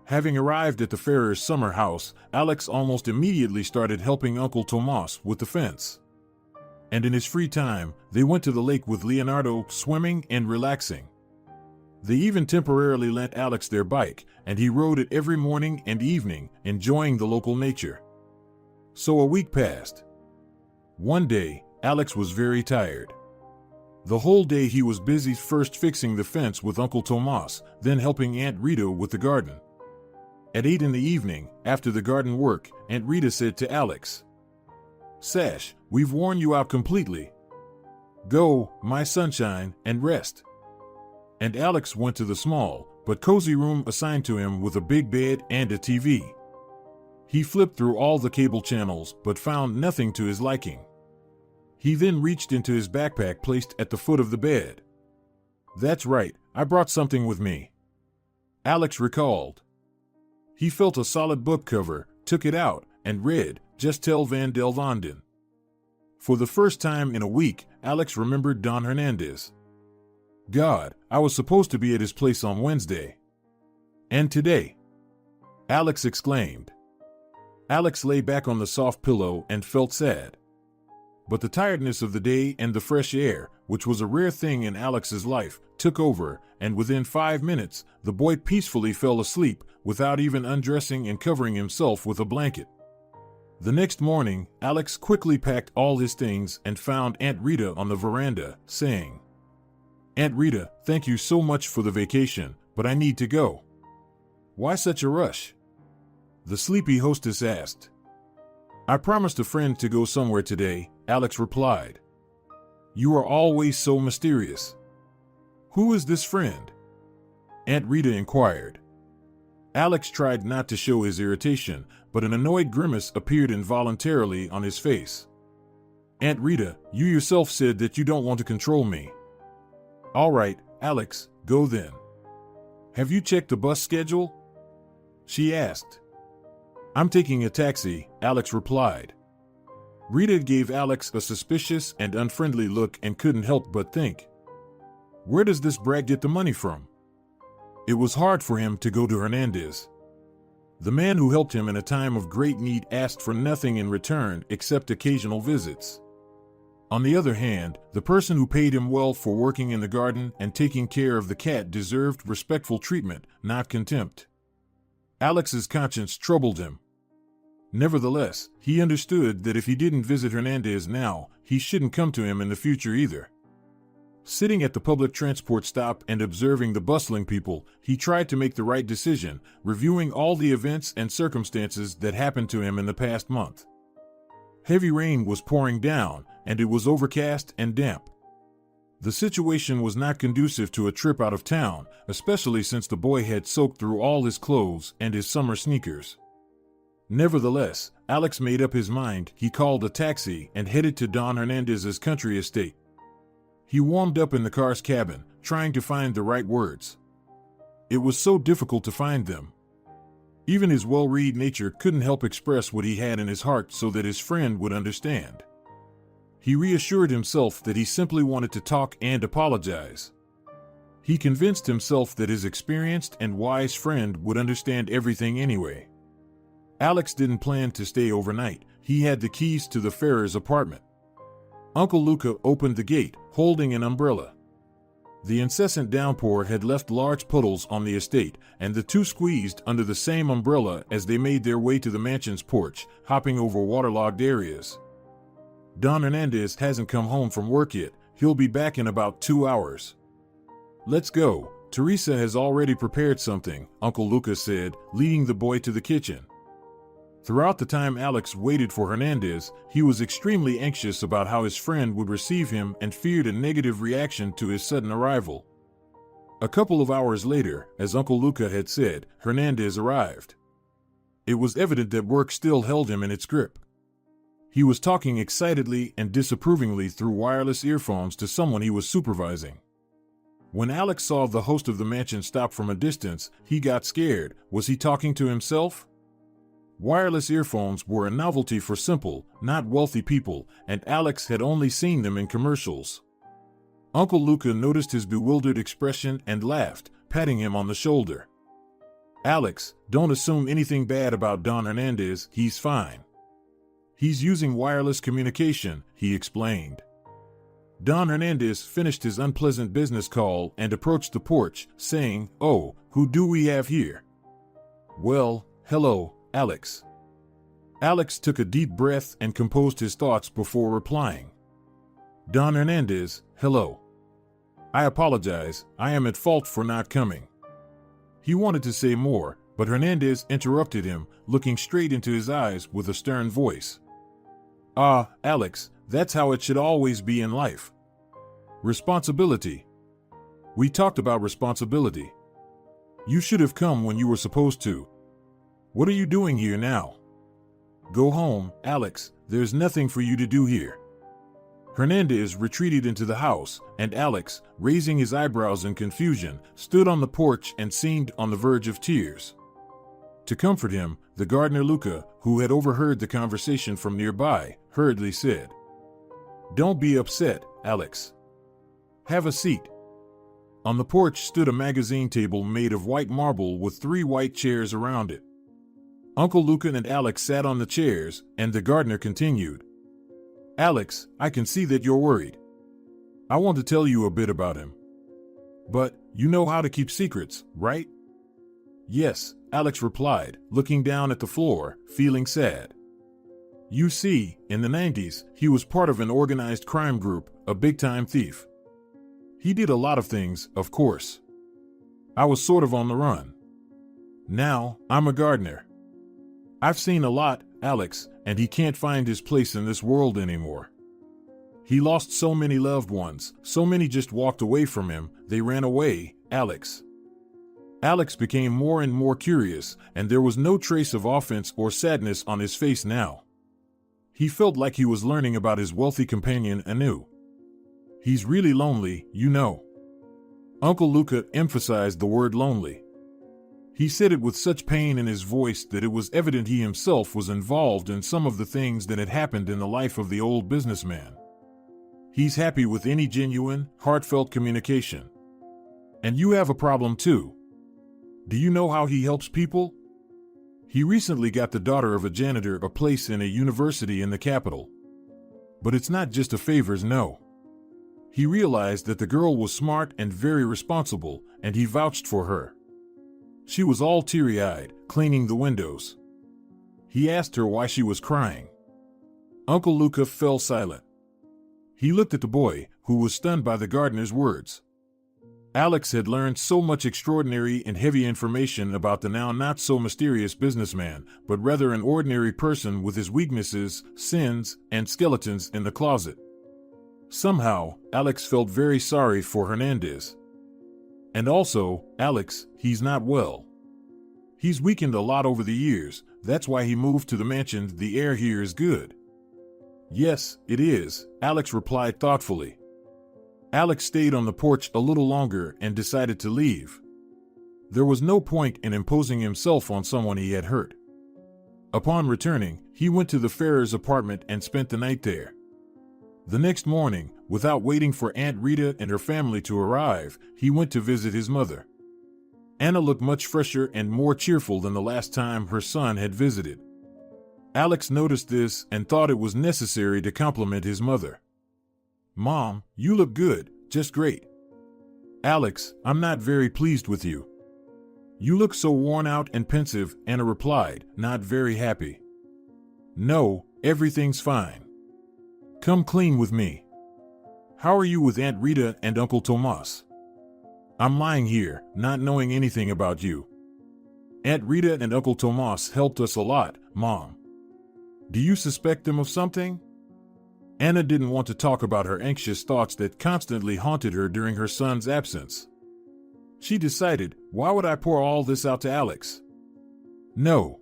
Having arrived at the Ferrers' summer house, Alex almost immediately started helping Uncle Tomas with the fence. And in his free time, they went to the lake with Leonardo, swimming and relaxing. They even temporarily lent Alex their bike, and he rode it every morning and evening, enjoying the local nature. So a week passed. One day, Alex was very tired. The whole day he was busy first fixing the fence with Uncle Tomas, then helping Aunt Rita with the garden. At 8 in the evening, after the garden work, Aunt Rita said to Alex, "Sash, we've worn you out completely. Go, my sunshine, and rest." And Alex went to the small, but cozy room assigned to him with a big bed and a TV. He flipped through all the cable channels, but found nothing to his liking. He then reached into his backpack placed at the foot of the bed. "That's right, I brought something with me," Alex recalled. He felt a solid book cover, took it out, and read, Gestel van del Vonden. For the first time in a week, Alex remembered Don Hernandez. God, I was supposed to be at his place on Wednesday. And today? Alex exclaimed. Alex lay back on the soft pillow and felt sad. But the tiredness of the day and the fresh air, which was a rare thing in Alex's life, took over, and within 5 minutes, the boy peacefully fell asleep, without even undressing and covering himself with a blanket. The next morning, Alex quickly packed all his things and found Aunt Rita on the veranda, saying, "Aunt Rita, thank you so much for the vacation, but I need to go." "Why such a rush?" the sleepy hostess asked. "I promised a friend to go somewhere today," Alex replied. "You are always so mysterious." "Who is this friend?" Aunt Rita inquired. Alex tried not to show his irritation, but an annoyed grimace appeared involuntarily on his face. "Aunt Rita, you yourself said that you don't want to control me." "All right, Alex, go then." "Have you checked the bus schedule?" she asked. "I'm taking a taxi," Alex replied. Rita gave Alex a suspicious and unfriendly look and couldn't help but think, where does this brat get the money from? It was hard for him to go to Hernandez. The man who helped him in a time of great need asked for nothing in return except occasional visits. On the other hand, the person who paid him well for working in the garden and taking care of the cat deserved respectful treatment, not contempt. Alex's conscience troubled him. Nevertheless, he understood that if he didn't visit Hernandez now, he shouldn't come to him in the future either. Sitting at the public transport stop and observing the bustling people, he tried to make the right decision, reviewing all the events and circumstances that happened to him in the past month. Heavy rain was pouring down, and it was overcast and damp. The situation was not conducive to a trip out of town, especially since the boy had soaked through all his clothes and his summer sneakers. Nevertheless, Alex made up his mind. He called a taxi and headed to Don Hernandez's country estate. He warmed up in the car's cabin, trying to find the right words. It was so difficult to find them. Even his well-read nature couldn't help express what he had in his heart so that his friend would understand. He reassured himself that he simply wanted to talk and apologize. He convinced himself that his experienced and wise friend would understand everything anyway. Alex didn't plan to stay overnight. He had the keys to the Ferrers' apartment. Uncle Luca opened the gate, holding an umbrella. The incessant downpour had left large puddles on the estate, and the two squeezed under the same umbrella as they made their way to the mansion's porch, hopping over waterlogged areas. Don Hernandez hasn't come home from work yet. He'll be back in about 2 hours. Let's go. Teresa has already prepared something, Uncle Luca said, leading the boy to the kitchen. Throughout the time Alex waited for Hernandez, he was extremely anxious about how his friend would receive him and feared a negative reaction to his sudden arrival. A couple of hours later, as Uncle Luca had said, Hernandez arrived. It was evident that work still held him in its grip. He was talking excitedly and disapprovingly through wireless earphones to someone he was supervising. When Alex saw the host of the mansion stop from a distance, he got scared. Was he talking to himself? Wireless earphones were a novelty for simple, not wealthy people, and Alex had only seen them in commercials. Uncle Luca noticed his bewildered expression and laughed, patting him on the shoulder. Alex, don't assume anything bad about Don Hernandez, he's fine. He's using wireless communication, he explained. Don Hernandez finished his unpleasant business call and approached the porch, saying, "Oh, who do we have here?" "Well, hello, Alex." Alex took a deep breath and composed his thoughts before replying. "Don Hernandez, hello. I apologize, I am at fault for not coming." He wanted to say more, but Hernandez interrupted him, looking straight into his eyes with a stern voice. "Ah, Alex, that's how it should always be in life. Responsibility. We talked about responsibility. You should have come when you were supposed to. What are you doing here now? Go home, Alex, there's nothing for you to do here." Hernandez retreated into the house, and Alex, raising his eyebrows in confusion, stood on the porch and seemed on the verge of tears. To comfort him, the gardener Luca, who had overheard the conversation from nearby, hurriedly said, "Don't be upset, Alex. Have a seat." On the porch stood a magazine table made of white marble with 3 white chairs around it. Uncle Luca and Alex sat on the chairs, and the gardener continued, "Alex, I can see that you're worried. I want to tell you a bit about him. But, you know how to keep secrets, right?" "Yes," Alex replied, looking down at the floor, feeling sad. "You see, in the 90s, he was part of an organized crime group, a big-time thief. He did a lot of things, of course. I was sort of on the run. Now, I'm a gardener. I've seen a lot, Alex, and he can't find his place in this world anymore. He lost so many loved ones, so many just walked away from him, they ran away, Alex." Alex became more and more curious, and there was no trace of offense or sadness on his face now. He felt like he was learning about his wealthy companion anew. "He's really lonely, you know." Uncle Luca emphasized the word lonely. He said it with such pain in his voice that it was evident he himself was involved in some of the things that had happened in the life of the old businessman. He's happy with any genuine, heartfelt communication. And you have a problem too. Do you know how he helps people? He recently got the daughter of a janitor a place in a university in the capital. But it's not just a favors, no. He realized that the girl was smart and very responsible, and he vouched for her. She was all teary-eyed, cleaning the windows. He asked her why she was crying. Uncle Luca fell silent. He looked at the boy, who was stunned by the gardener's words. Alex had learned so much extraordinary and heavy information about the now not-so-mysterious businessman, but rather an ordinary person with his weaknesses, sins, and skeletons in the closet. Somehow, Alex felt very sorry for Hernandez. And also, Alex, he's not well. He's weakened a lot over the years, that's why he moved to the mansion. The air here is good. Yes, it is, Alex replied thoughtfully. Alex stayed on the porch a little longer and decided to leave. There was no point in imposing himself on someone he had hurt. Upon returning, he went to the Ferrers' apartment and spent the night there. The next morning, without waiting for Aunt Rita and her family to arrive, he went to visit his mother. Anna looked much fresher and more cheerful than the last time her son had visited. Alex noticed this and thought it was necessary to compliment his mother. "Mom, you look good, just great." "Alex, I'm not very pleased with you. You look so worn out and pensive," Anna replied, not very happy. "No, everything's fine. Come clean with me. How are you with Aunt Rita and Uncle Tomas? I'm lying here, not knowing anything about you. Aunt Rita and Uncle Tomas helped us a lot, Mom. Do you suspect them of something?" Anna didn't want to talk about her anxious thoughts that constantly haunted her during her son's absence. She decided, why would I pour all this out to Alex? No.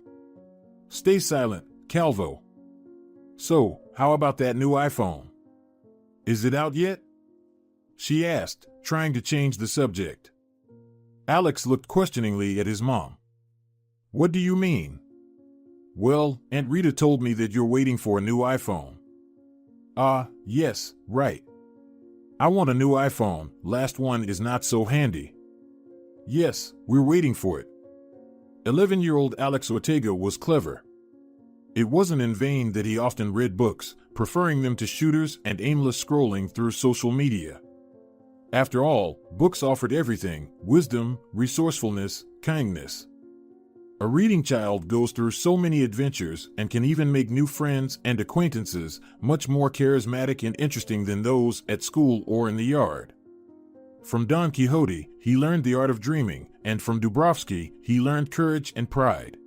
Stay silent, Calvo. So, how about that new iPhone? Is it out yet? She asked, trying to change the subject. Alex looked questioningly at his mom. What do you mean? Well, Aunt Rita told me that you're waiting for a new iPhone. Yes, right. I want a new iPhone, last one is not so handy. Yes, we're waiting for it. 11-year-old Alex Ortega was clever. It wasn't in vain that he often read books, preferring them to shooters and aimless scrolling through social media. After all, books offered everything: wisdom, resourcefulness, kindness. A reading child goes through so many adventures and can even make new friends and acquaintances, much more charismatic and interesting than those at school or in the yard. From Don Quixote, he learned the art of dreaming, and from Dubrovsky, he learned courage and pride.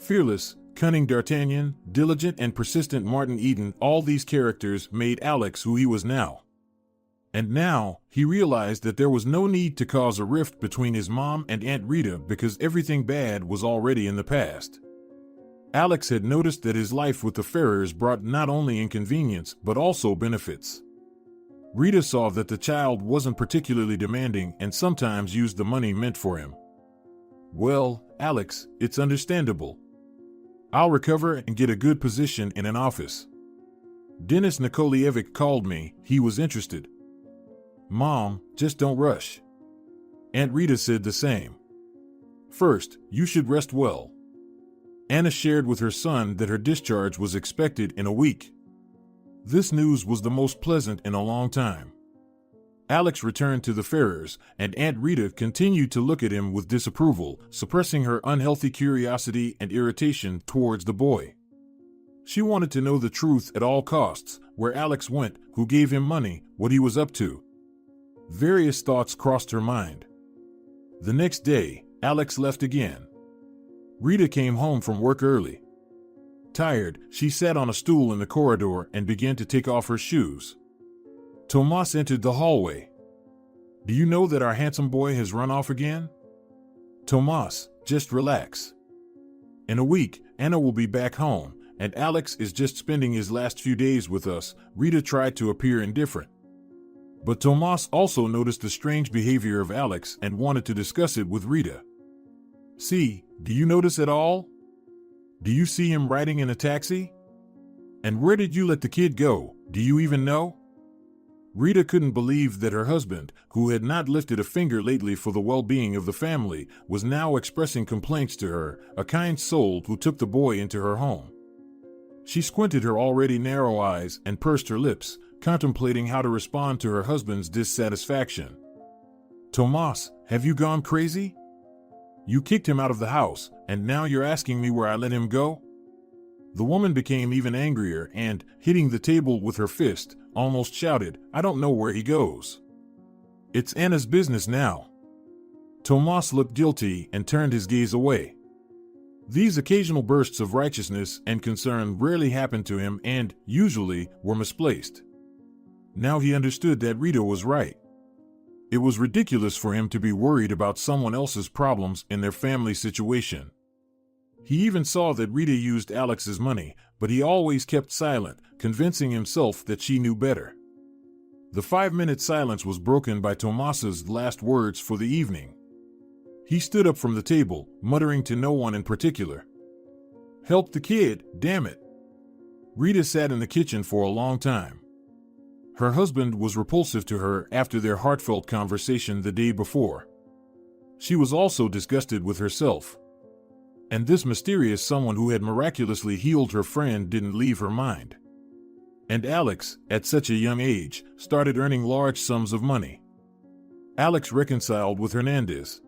Fearless, cunning D'Artagnan, diligent and persistent Martin Eden, all these characters made Alex who he was now. And now, he realized that there was no need to cause a rift between his mom and Aunt Rita because everything bad was already in the past. Alex had noticed that his life with the Ferrers brought not only inconvenience but also benefits. Rita saw that the child wasn't particularly demanding and sometimes used the money meant for him. Well, Alex, it's understandable. I'll recover and get a good position in an office. Dennis Nikolaevich called me, he was interested. Mom, just don't rush. Aunt Rita said the same. First, you should rest well. Anna shared with her son that her discharge was expected in a week. This news was the most pleasant in a long time. Alex returned to the Ferrers, and Aunt Rita continued to look at him with disapproval, suppressing her unhealthy curiosity and irritation towards the boy. She wanted to know the truth at all costs: where Alex went, who gave him money, what he was up to. Various thoughts crossed her mind. The next day, Alex left again. Rita came home from work early. Tired, she sat on a stool in the corridor and began to take off her shoes. Tomas entered the hallway. Do you know that our handsome boy has run off again? Tomas, just relax. In a week, Anna will be back home, and Alex is just spending his last few days with us. Rita tried to appear indifferent. But Tomas also noticed the strange behavior of Alex and wanted to discuss it with Rita. See, do you notice at all? Do you see him riding in a taxi? And where did you let the kid go, do you even know? Rita couldn't believe that her husband, who had not lifted a finger lately for the well-being of the family, was now expressing complaints to her, a kind soul who took the boy into her home. She squinted her already narrow eyes and pursed her lips, contemplating how to respond to her husband's dissatisfaction. Tomas, have you gone crazy? You kicked him out of the house, and now you're asking me where I let him go? The woman became even angrier and, hitting the table with her fist, almost shouted, I don't know where he goes. It's Anna's business now. Tomas looked guilty and turned his gaze away. These occasional bursts of righteousness and concern rarely happened to him and, usually, were misplaced. Now he understood that Rita was right. It was ridiculous for him to be worried about someone else's problems in their family situation. He even saw that Rita used Alex's money, but he always kept silent, convincing himself that she knew better. The 5-minute silence was broken by Tomas's last words for the evening. He stood up from the table, muttering to no one in particular. Help the kid, damn it. Rita sat in the kitchen for a long time. Her husband was repulsive to her after their heartfelt conversation the day before. She was also disgusted with herself. And this mysterious someone who had miraculously healed her friend didn't leave her mind. And Alex, at such a young age, started earning large sums of money. Alex reconciled with Hernandez.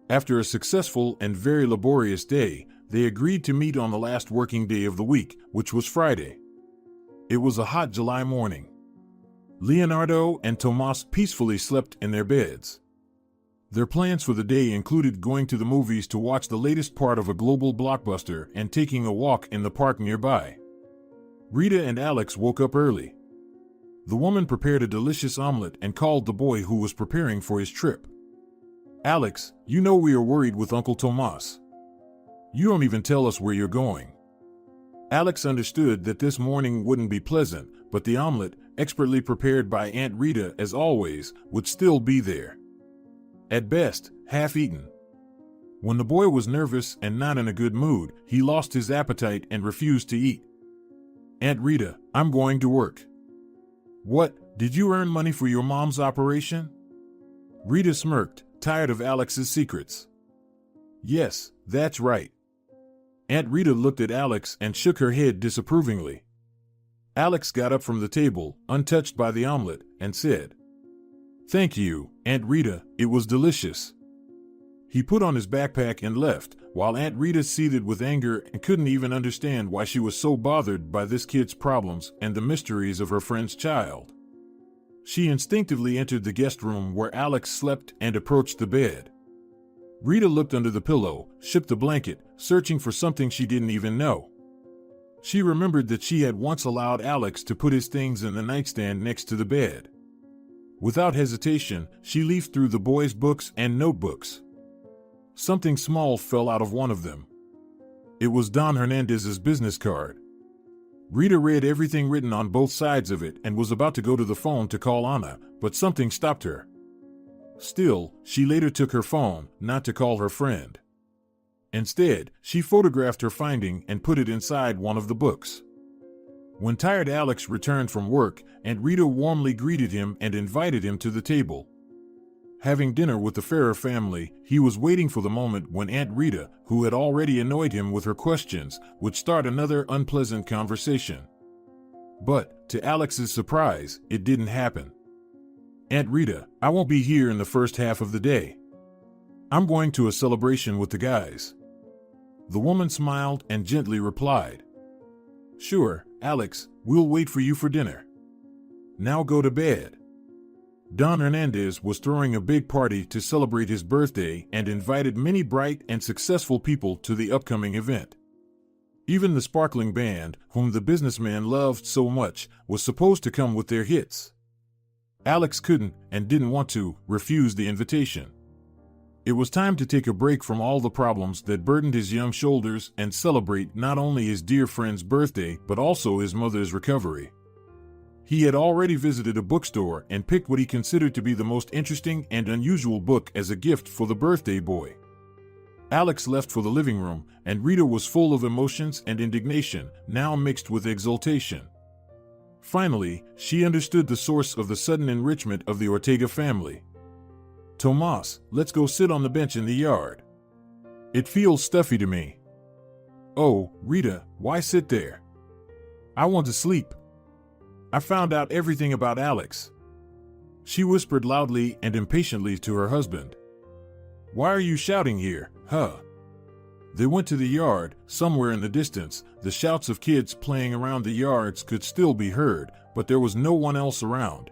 After a successful and very laborious day, they agreed to meet on the last working day of the week, which was Friday. It was a hot July morning. Leonardo and Tomas peacefully slept in their beds. Their plans for the day included going to the movies to watch the latest part of a global blockbuster and taking a walk in the park nearby. Rita and Alex woke up early. The woman prepared a delicious omelet and called the boy who was preparing for his trip. Alex, you know we are worried with Uncle Tomas. You don't even tell us where you're going. Alex understood that this morning wouldn't be pleasant, but the omelet, expertly prepared by Aunt Rita as always, would still be there. At best, half-eaten. When the boy was nervous and not in a good mood, he lost his appetite and refused to eat. Aunt Rita, I'm going to work. What, did you earn money for your mom's operation? Rita smirked, tired of Alex's secrets. Yes, that's right. Aunt Rita looked at Alex and shook her head disapprovingly. Alex got up from the table, untouched by the omelet, and said, Thank you, Aunt Rita, it was delicious. He put on his backpack and left, while Aunt Rita seethed with anger and couldn't even understand why she was so bothered by this kid's problems and the mysteries of her friend's child. She instinctively entered the guest room where Alex slept and approached the bed. Rita looked under the pillow, shook the blanket, searching for something she didn't even know. She remembered that she had once allowed Alex to put his things in the nightstand next to the bed. Without hesitation, she leafed through the boy's books and notebooks. Something small fell out of one of them. It was Don Hernandez's business card. Rita read everything written on both sides of it and was about to go to the phone to call SAnna, but something stopped her. Still, she later took her phone, not to call her friend. Instead, she photographed her finding and put it inside one of the books. When tired Alex returned from work, Aunt Rita warmly greeted him and invited him to the table. Having dinner with the Ferrer family, he was waiting for the moment when Aunt Rita, who had already annoyed him with her questions, would start another unpleasant conversation. But, to Alex's surprise, it didn't happen. Aunt Rita, I won't be here in the first half of the day. I'm going to a celebration with the guys. The woman smiled and gently replied. Sure, Alex, we'll wait for you for dinner. Now go to bed. Don Hernandez was throwing a big party to celebrate his birthday and invited many bright and successful people to the upcoming event. Even the sparkling band, whom the businessman loved so much, was supposed to come with their hits. Alex couldn't, and didn't want to, refuse the invitation. It was time to take a break from all the problems that burdened his young shoulders and celebrate not only his dear friend's birthday but also his mother's recovery. He had already visited a bookstore and picked what he considered to be the most interesting and unusual book as a gift for the birthday boy. Alex left for the living room, and Rita was full of emotions and indignation, now mixed with exultation. Finally, she understood the source of the sudden enrichment of the Ortega family. Tomas, let's go sit on the bench in the yard. It feels stuffy to me. Oh, Rita, why sit there? I want to sleep. I found out everything about Alex. She whispered loudly and impatiently to her husband. Why are you shouting here, huh? They went to the yard. Somewhere in the distance, the shouts of kids playing around the yards could still be heard, but there was no one else around.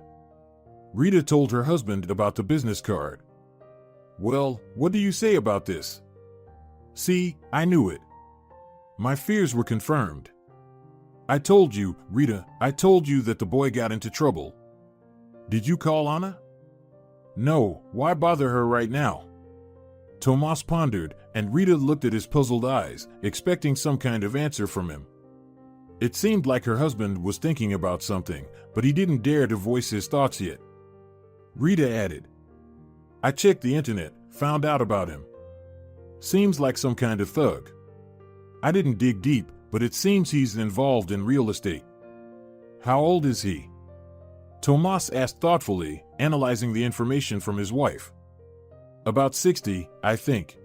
Rita told her husband about the business card. Well, what do you say about this? See, I knew it. My fears were confirmed. I told you, Rita, I told you that the boy got into trouble. Did you call SAnna? No, why bother her right now? Tomas pondered, and Rita looked at his puzzled eyes, expecting some kind of answer from him. It seemed like her husband was thinking about something, but he didn't dare to voice his thoughts yet. Rita added, I checked the internet, found out about him. Seems like some kind of thug. I didn't dig deep, but it seems he's involved in real estate. How old is he? Tomas asked thoughtfully, analyzing the information from his wife. About 60, I think.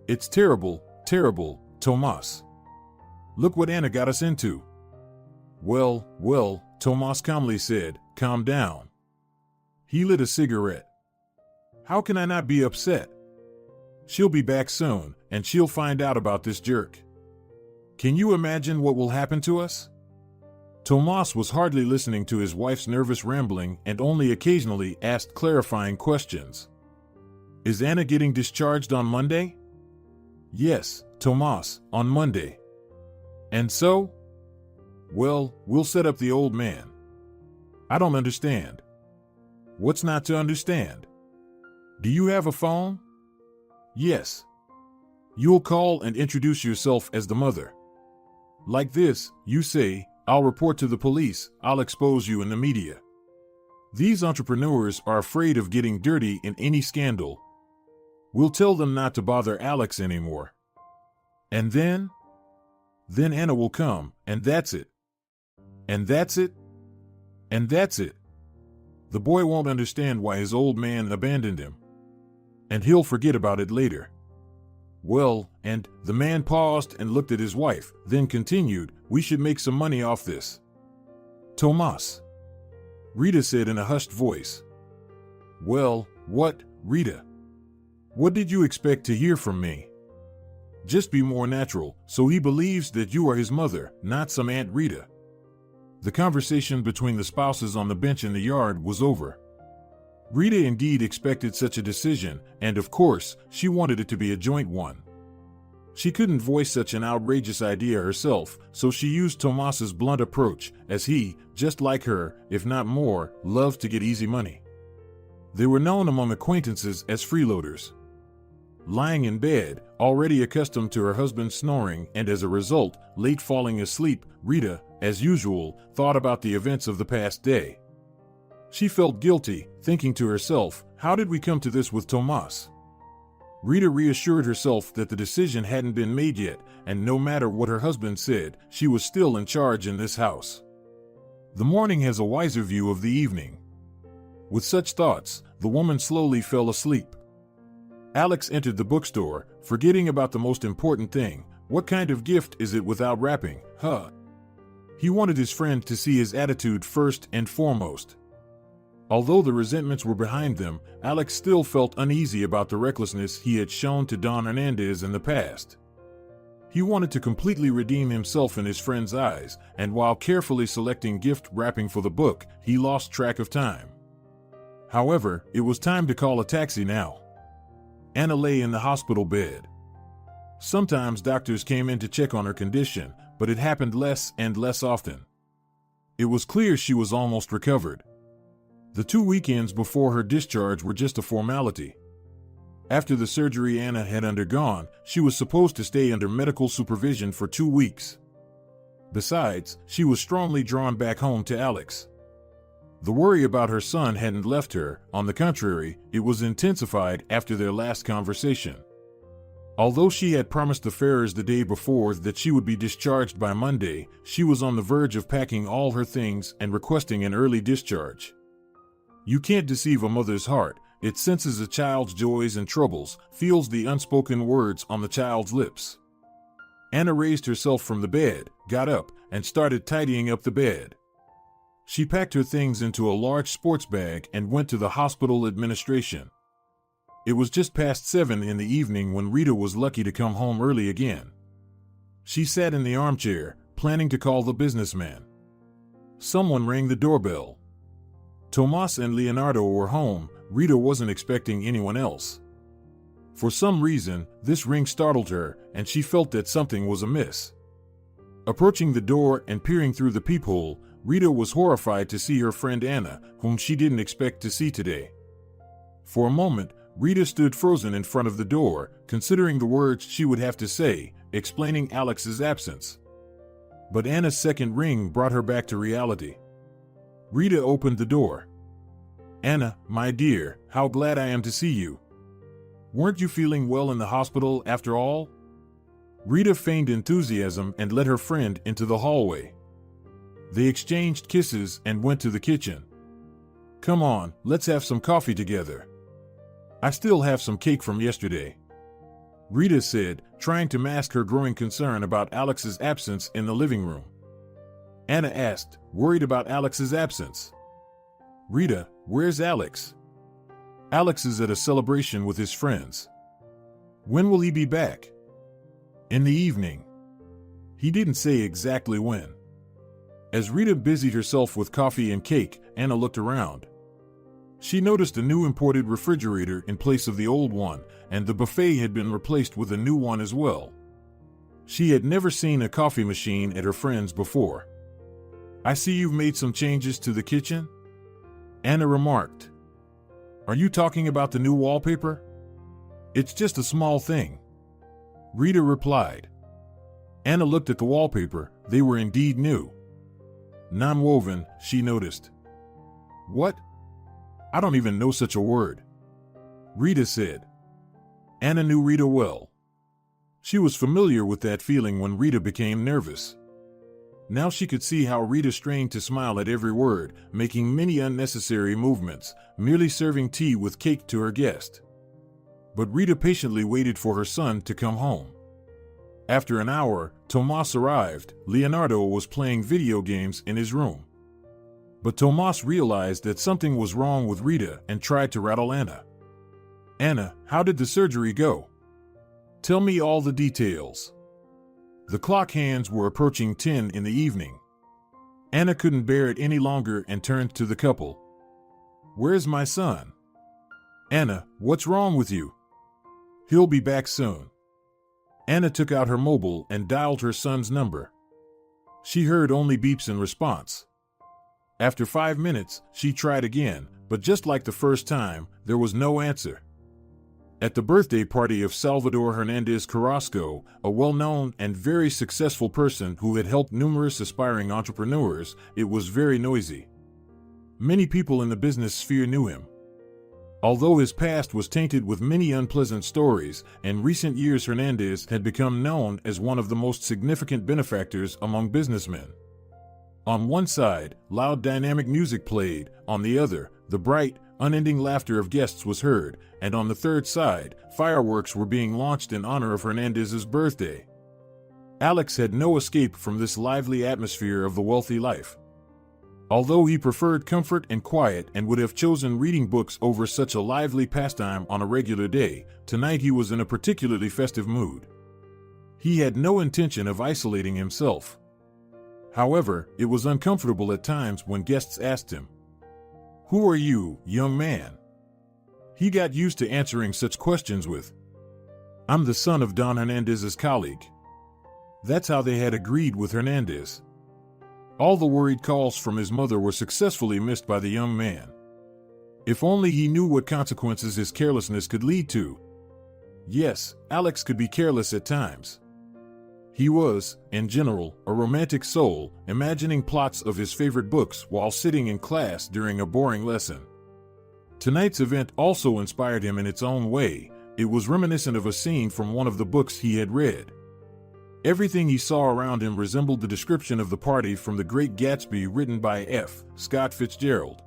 It's terrible, terrible, Tomas. Look what Anna got us into. Well, Tomas calmly said, calm down. He lit a cigarette. How can I not be upset? She'll be back soon, and she'll find out about this jerk. Can you imagine what will happen to us? Tomas was hardly listening to his wife's nervous rambling and only occasionally asked clarifying questions. Is Anna getting discharged on Monday? Yes, Tomas, on Monday. And so? Well, we'll set up the old man. I don't understand. What's not to understand? Do you have a phone? Yes. You'll call and introduce yourself as the mother. Like this, you say, I'll report to the police, I'll expose you in the media. These entrepreneurs are afraid of getting dirty in any scandal. We'll tell them not to bother Alex anymore. And then? Then Anna will come, and that's it. And that's it. And that's it. The boy won't understand why his old man abandoned him. And he'll forget about it later. Well, and the man paused and looked at his wife, then continued, we should make some money off this. Tomas. Rita said in a hushed voice. Well, what, Rita? What did you expect to hear from me? Just be more natural, so he believes that you are his mother, not some Aunt Rita. The conversation between the spouses on the bench in the yard was over. Rita indeed expected such a decision, and of course, she wanted it to be a joint one. She couldn't voice such an outrageous idea herself, so she used Tomas's blunt approach, as he, just like her, if not more, loved to get easy money. They were known among acquaintances as freeloaders. Lying in bed, already accustomed to her husband's snoring and as a result, late falling asleep, Rita, as usual, thought about the events of the past day. She felt guilty, thinking to herself, how did we come to this with Tomas? Rita reassured herself that the decision hadn't been made yet, and no matter what her husband said, she was still in charge in this house. The morning has a wiser view of the evening. With such thoughts, the woman slowly fell asleep. Alex entered the bookstore, forgetting about the most important thing. What kind of gift is it without wrapping, huh? He wanted his friend to see his attitude first and foremost. Although the resentments were behind them, Alex still felt uneasy about the recklessness he had shown to Don Hernandez in the past. He wanted to completely redeem himself in his friend's eyes, and while carefully selecting gift wrapping for the book, he lost track of time. However, it was time to call a taxi now. Anna lay in the hospital bed. Sometimes doctors came in to check on her condition, but it happened less and less often. It was clear she was almost recovered. The 2 weekends before her discharge were just a formality. After the surgery Anna had undergone, she was supposed to stay under medical supervision for 2 weeks. Besides, she was strongly drawn back home to Alex. The worry about her son hadn't left her, on the contrary, it was intensified after their last conversation. Although she had promised the Ferrers the day before that she would be discharged by Monday, she was on the verge of packing all her things and requesting an early discharge. You can't deceive a mother's heart. It senses a child's joys and troubles, feels the unspoken words on the child's lips. Anna raised herself from the bed, got up, and started tidying up the bed. She packed her things into a large sports bag and went to the hospital administration. It was just past 7 in the evening when Rita was lucky to come home early again. She sat in the armchair, planning to call the businessman. Someone rang the doorbell. Tomas and Leonardo were home. Rita wasn't expecting anyone else. For some reason, this ring startled her, and she felt that something was amiss. Approaching the door and peering through the peephole, Rita was horrified to see her friend Anna, whom she didn't expect to see today. For a moment, Rita stood frozen in front of the door, considering the words she would have to say, explaining Alex's absence. But Anna's second ring brought her back to reality. Rita opened the door. Anna, my dear, how glad I am to see you. Weren't you feeling well in the hospital after all? Rita feigned enthusiasm and led her friend into the hallway. They exchanged kisses and went to the kitchen. Come on, let's have some coffee together. I still have some cake from yesterday, Rita said, trying to mask her growing concern about Alex's absence in the living room. Anna asked, worried about Alex's absence. Rita, where's Alex? Alex is at a celebration with his friends. When will he be back? In the evening. He didn't say exactly when. As Rita busied herself with coffee and cake, Anna looked around. She noticed a new imported refrigerator in place of the old one, and the buffet had been replaced with a new one as well. She had never seen a coffee machine at her friend's before. I see you've made some changes to the kitchen, Anna remarked. Are you talking about the new wallpaper? It's just a small thing, Rita replied. Anna looked at the wallpaper. They were indeed new. Non-woven, she noticed. What? I don't even know such a word, Rita said. Anna knew Rita well. She was familiar with that feeling when Rita became nervous. Now she could see how Rita strained to smile at every word, making many unnecessary movements, merely serving tea with cake to her guest. But Rita patiently waited for her son to come home. After an hour, Tomas arrived. Leonardo was playing video games in his room. But Tomas realized that something was wrong with Rita and tried to rattle Anna. Anna, how did the surgery go? Tell me all the details. The clock hands were approaching 10 in the evening. Anna couldn't bear it any longer and turned to the couple. Where's my son? Anna, what's wrong with you? He'll be back soon. Anna took out her mobile and dialed her son's number. She heard only beeps in response. After 5 minutes, she tried again, but just like the first time, there was no answer. At the birthday party of Salvador Hernandez Carrasco, a well-known and very successful person who had helped numerous aspiring entrepreneurs, it was very noisy. Many people in the business sphere knew him. Although his past was tainted with many unpleasant stories, in recent years Hernandez had become known as one of the most significant benefactors among businessmen. On one side, loud dynamic music played, on the other, the bright, unending laughter of guests was heard, and on the third side, fireworks were being launched in honor of Hernandez's birthday. Alex had no escape from this lively atmosphere of the wealthy life. Although he preferred comfort and quiet and would have chosen reading books over such a lively pastime on a regular day, tonight he was in a particularly festive mood. He had no intention of isolating himself. However, it was uncomfortable at times when guests asked him, "Who are you, young man?" He got used to answering such questions with, "I'm the son of Don Hernandez's colleague." That's how they had agreed with Hernandez. All the worried calls from his mother were successfully missed by the young man. If only he knew what consequences his carelessness could lead to. Yes, Alex could be careless at times. He was, in general, a romantic soul, imagining plots of his favorite books while sitting in class during a boring lesson. Tonight's event also inspired him in its own way. It was reminiscent of a scene from one of the books he had read. Everything he saw around him resembled the description of the party from The Great Gatsby written by F. Scott Fitzgerald.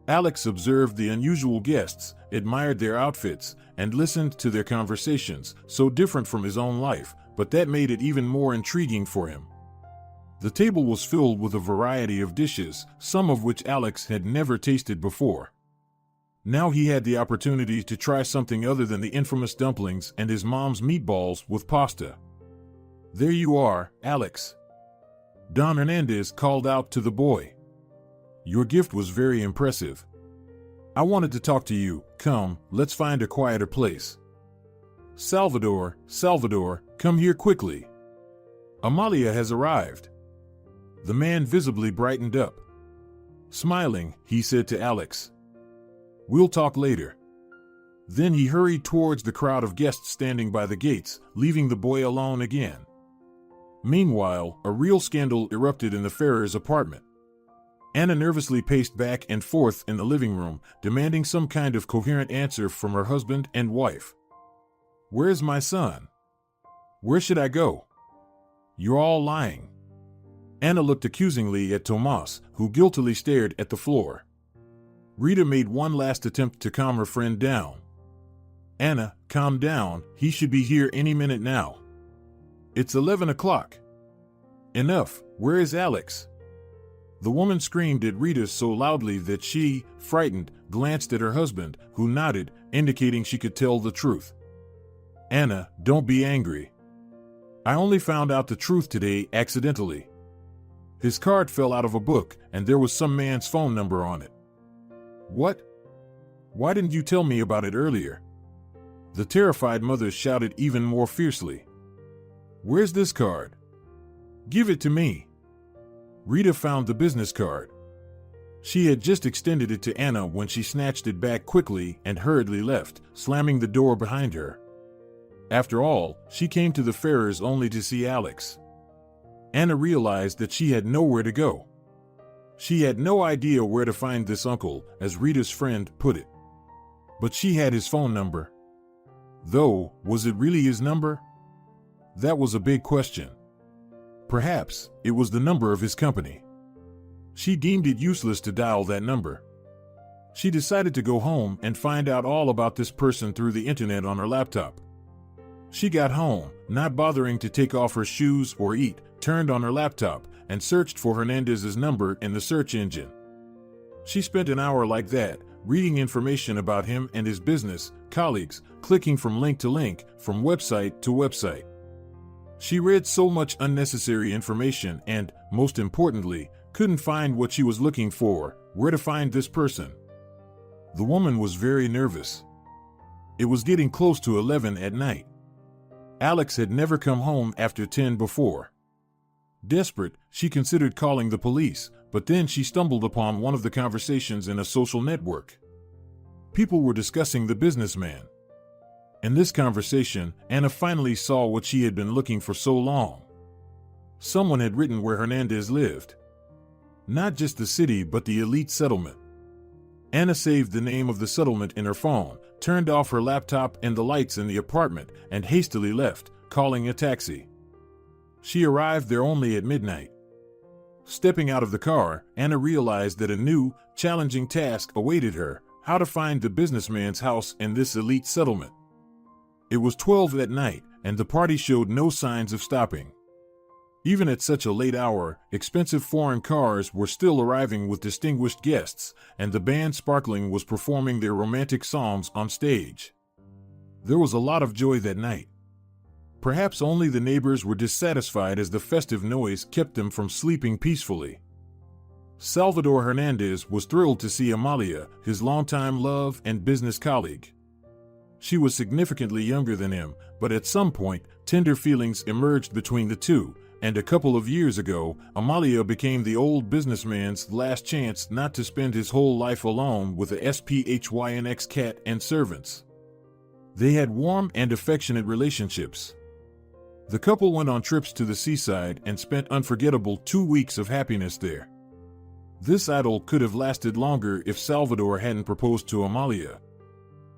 Alex observed the unusual guests, admired their outfits, and listened to their conversations, so different from his own life, but that made it even more intriguing for him. The table was filled with a variety of dishes, some of which Alex had never tasted before. Now he had the opportunity to try something other than the infamous dumplings and his mom's meatballs with pasta. "There you are, Alex," Don Hernandez called out to the boy. "Your gift was very impressive. I wanted to talk to you. Come, let's find a quieter place." Salvador, come here quickly. Amalia has arrived." The man visibly brightened up. Smiling, he said to Alex, "We'll talk later." Then he hurried towards the crowd of guests standing by the gates, leaving the boy alone again. Meanwhile, a real scandal erupted in the Ferrers' apartment. Anna nervously paced back and forth in the living room, demanding some kind of coherent answer from her husband and wife. "Where's my son? Where should I go? You're all lying." Anna looked accusingly at Tomas, who guiltily stared at the floor. Rita made one last attempt to calm her friend down. "Anna, calm down, he should be here any minute now. It's 11 o'clock. Enough, where is Alex?" The woman screamed at Rita so loudly that she, frightened, glanced at her husband, who nodded, indicating she could tell the truth. "Anna, don't be angry. I only found out the truth today accidentally. His card fell out of a book, and there was some man's phone number on it." "What? Why didn't you tell me about it earlier?" The terrified mother shouted even more fiercely. "Where's this card? Give it to me." Rita found the business card. She had just extended it to Anna when she snatched it back quickly and hurriedly left, slamming the door behind her. After all, she came to the Ferrers only to see Alex. Anna realized that she had nowhere to go. She had no idea where to find this uncle, as Rita's friend put it. But she had his phone number. Though, was it really his number? That was a big question. Perhaps it was the number of his company. She deemed it useless to dial that number. She decided to go home and find out all about this person through the internet on her laptop. She got home, not bothering to take off her shoes or eat, turned on her laptop, and searched for Hernandez's number in the search engine. She spent an hour like that, reading information about him and his business, colleagues, clicking from link to link, from website to website. She read so much unnecessary information and, most importantly, couldn't find what she was looking for, where to find this person. The woman was very nervous. It was getting close to 11 at night. Alex had never come home after 10 before. Desperate, she considered calling the police, but then she stumbled upon one of the conversations in a social network. People were discussing the businessman. In this conversation, Anna finally saw what she had been looking for so long. Someone had written where Hernandez lived. Not just the city, but the elite settlement. Anna saved the name of the settlement in her phone, turned off her laptop and the lights in the apartment, and hastily left, calling a taxi. She arrived there only at midnight. Stepping out of the car, Anna realized that a new, challenging task awaited her: how to find the businessman's house in this elite settlement. It was 12 at night, and the party showed no signs of stopping. Even at such a late hour, expensive foreign cars were still arriving with distinguished guests, and the band Sparkling was performing their romantic songs on stage. There was a lot of joy that night. Perhaps only the neighbors were dissatisfied as the festive noise kept them from sleeping peacefully. Salvador Hernandez was thrilled to see Amalia, his longtime love and business colleague. She was significantly younger than him, but at some point, tender feelings emerged between the two, and a couple of years ago, Amalia became the old businessman's last chance not to spend his whole life alone with a SPHYNX cat and servants. They had warm and affectionate relationships. The couple went on trips to the seaside and spent unforgettable 2 weeks of happiness there. This idyll could have lasted longer if Salvador hadn't proposed to Amalia.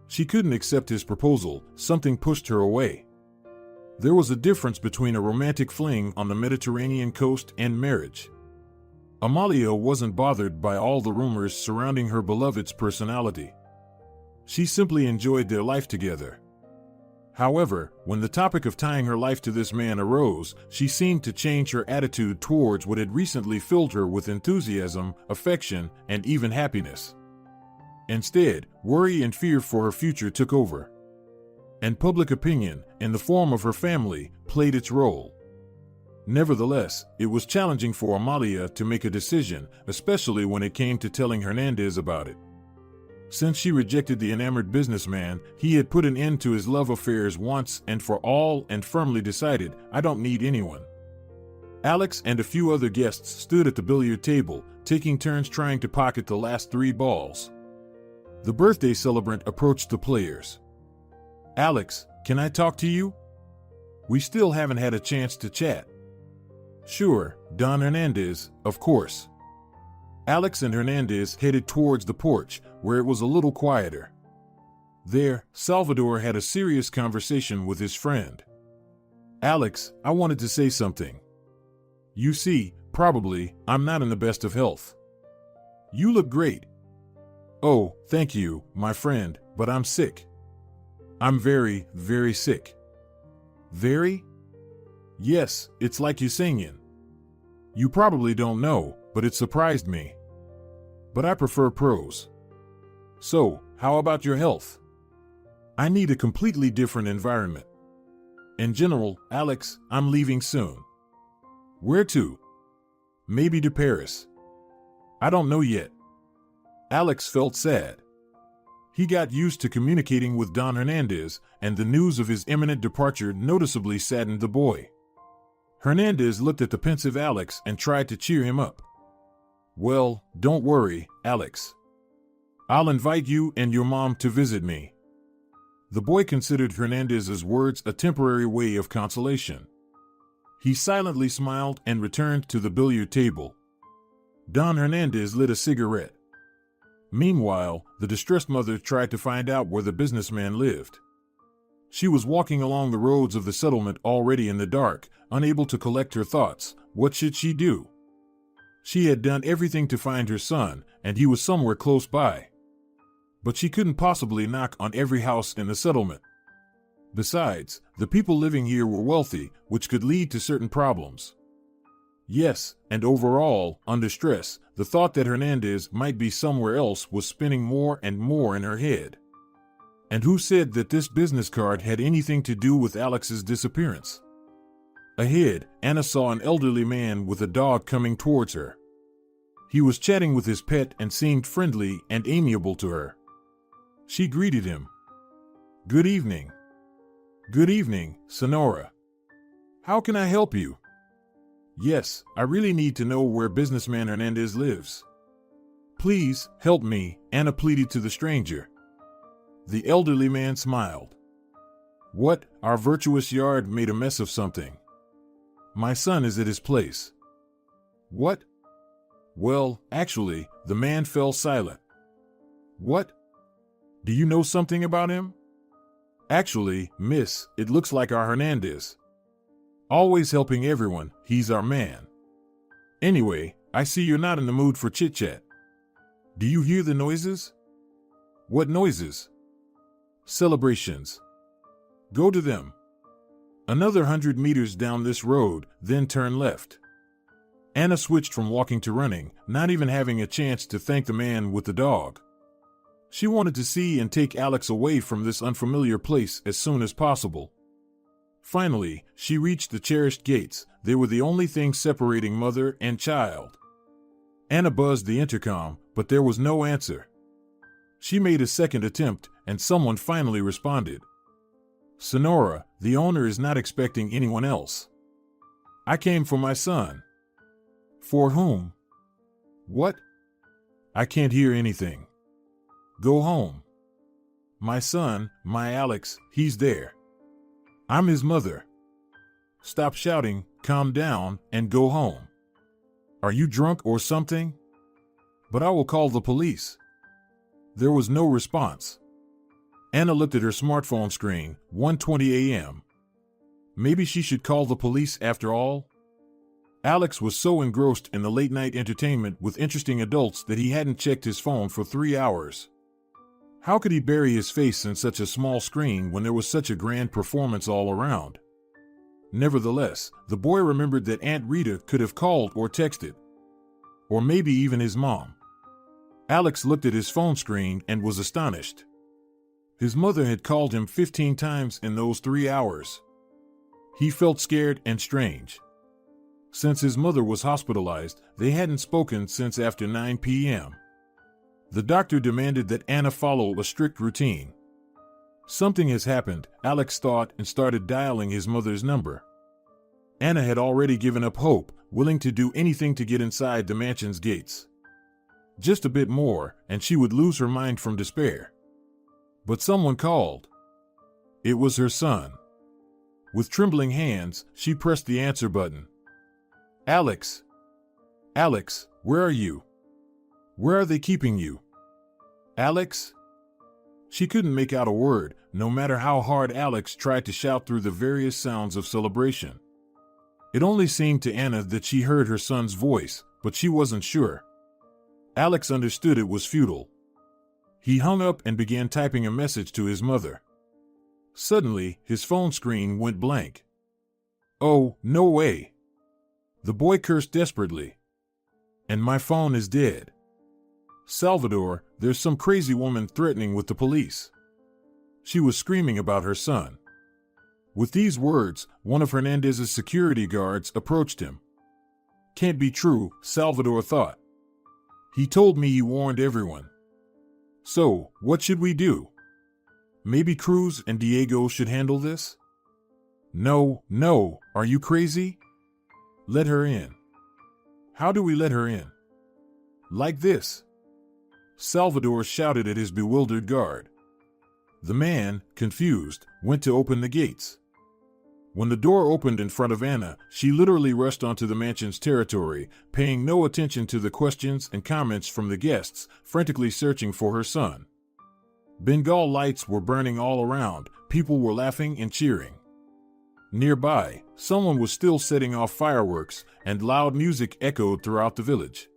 She couldn't accept his proposal, something pushed her away. There was a difference between a romantic fling on the Mediterranean coast and marriage. Amalia wasn't bothered by all the rumors surrounding her beloved's personality. She simply enjoyed their life together. However, when the topic of tying her life to this man arose, she seemed to change her attitude towards what had recently filled her with enthusiasm, affection, and even happiness. Instead, worry and fear for her future took over. And public opinion, in the form of her family, played its role. Nevertheless, it was challenging for Amalia to make a decision, especially when it came to telling Hernandez about it. Since she rejected the enamored businessman, he had put an end to his love affairs once and for all and firmly decided, "I don't need anyone." Alex and a few other guests stood at the billiard table, taking turns trying to pocket the last 3 balls. The birthday celebrant approached the players. "Alex, can I talk to you? We still haven't had a chance to chat." "Sure, Don Hernandez, of course." Alex and Hernandez headed towards the porch, where it was a little quieter. There, Salvador had a serious conversation with his friend. Alex, I wanted to say something. You see, probably, I'm not in the best of health. You look great. Oh, thank you, my friend, but I'm sick. I'm very, very sick. Very? Yes, it's like you're singing. You probably don't know, but it surprised me. But I prefer prose. So, how about your health? I need a completely different environment. In general, Alex, I'm leaving soon. Where to? Maybe to Paris. I don't know yet. Alex felt sad. He got used to communicating with Don Hernandez, and the news of his imminent departure noticeably saddened the boy. Hernandez looked at the pensive Alex and tried to cheer him up. Well, don't worry, Alex. I'll invite you and your mom to visit me. The boy considered Hernandez's words a temporary way of consolation. He silently smiled and returned to the billiard table. Don Hernandez lit a cigarette. Meanwhile, the distressed mother tried to find out where the businessman lived. She was walking along the roads of the settlement already in the dark, unable to collect her thoughts. What should she do? She had done everything to find her son, and he was somewhere close by. But she couldn't possibly knock on every house in the settlement. Besides, the people living here were wealthy, which could lead to certain problems. Yes, and overall, under stress, the thought that Hernandez might be somewhere else was spinning more and more in her head. And who said that this business card had anything to do with Alex's disappearance? Ahead, Anna saw an elderly man with a dog coming towards her. He was chatting with his pet and seemed friendly and amiable to her. She greeted him. Good evening. Good evening, Sonora. How can I help you? Yes, I really need to know where businessman Hernandez lives. Please, help me, Anna pleaded to the stranger. The elderly man smiled. What, our virtuous yard made a mess of something. My son is at his place. What? Well, actually, the man fell silent. What? Do you know something about him? Actually, miss, it looks like our Hernandez. Always helping everyone, he's our man. Anyway, I see you're not in the mood for chit-chat. Do you hear the noises? What noises? Celebrations. Go to them. Another 100 meters down this road, then turn left. Anna switched from walking to running, not even having a chance to thank the man with the dog. She wanted to see and take Alex away from this unfamiliar place as soon as possible. Finally, she reached the cherished gates. They were the only thing separating mother and child. Anna buzzed the intercom, but there was no answer. She made a second attempt, and someone finally responded. Sonora, the owner is not expecting anyone else. I came for my son. For whom? What? I can't hear anything. Go home. My son, my Alex, he's there. I'm his mother. Stop shouting, calm down, and go home. Are you drunk or something? But I will call the police. There was no response. Anna looked at her smartphone screen, 1:20 a.m. Maybe she should call the police after all? Alex was so engrossed in the late-night entertainment with interesting adults that he hadn't checked his phone for 3 hours. How could he bury his face in such a small screen when there was such a grand performance all around? Nevertheless, the boy remembered that Aunt Rita could have called or texted. Or maybe even his mom. Alex looked at his phone screen and was astonished. His mother had called him 15 times in those 3 hours. He felt scared and strange. Since his mother was hospitalized, they hadn't spoken since after 9 p.m. The doctor demanded that Anna follow a strict routine. Something has happened, Alex thought, and started dialing his mother's number. Anna had already given up hope, willing to do anything to get inside the mansion's gates. Just a bit more, and she would lose her mind from despair. But someone called. It was her son. With trembling hands, she pressed the answer button. Alex. Alex, where are you? Where are they keeping you? Alex? She couldn't make out a word, no matter how hard Alex tried to shout through the various sounds of celebration. It only seemed to Anna that she heard her son's voice, but she wasn't sure. Alex understood it was futile. He hung up and began typing a message to his mother. Suddenly, his phone screen went blank. Oh, no way. The boy cursed desperately. And my phone is dead. Salvador, there's some crazy woman threatening with the police. She was screaming about her son. With these words, one of Hernandez's security guards approached him. Can't be true, Salvador thought. He told me he warned everyone. So, what should we do? Maybe Cruz and Diego should handle this? No, are you crazy? Let her in. How do we let her in? Like this. Salvador shouted at his bewildered guard. The man, confused, went to open the gates. When the door opened in front of Anna, she literally rushed onto the mansion's territory, paying no attention to the questions and comments from the guests, frantically searching for her son. Bengal lights were burning all around, people were laughing and cheering. Nearby, someone was still setting off fireworks, and loud music echoed throughout the village.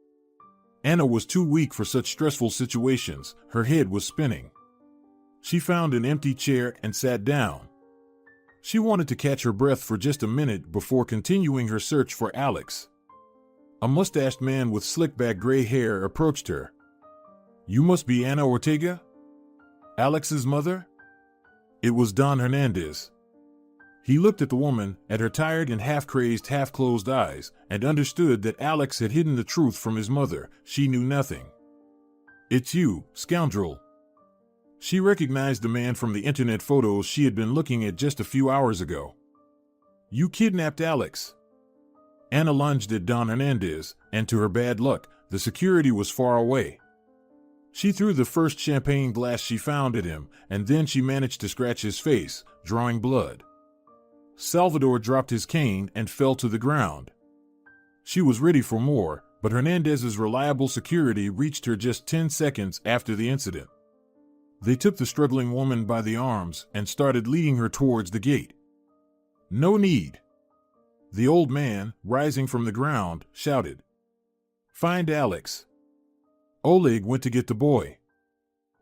Anna was too weak for such stressful situations, her head was spinning. She found an empty chair and sat down. She wanted to catch her breath for just a minute before continuing her search for Alex. A mustached man with slick-back gray hair approached her. You must be Anna Ortega? Alex's mother? It was Don Hernandez. He looked at the woman, at her tired and half-crazed, half-closed eyes, and understood that Alex had hidden the truth from his mother. She knew nothing. It's you, scoundrel. She recognized the man from the internet photos she had been looking at just a few hours ago. You kidnapped Alex. Anna lunged at Don Hernandez, and to her bad luck, the security was far away. She threw the first champagne glass she found at him, and then she managed to scratch his face, drawing blood. Salvador dropped his cane and fell to the ground. She was ready for more, but Hernandez's reliable security reached her just 10 seconds after the incident. They took the struggling woman by the arms and started leading her towards the gate. No need. The old man, rising from the ground, shouted. Find Alex. Oleg went to get the boy.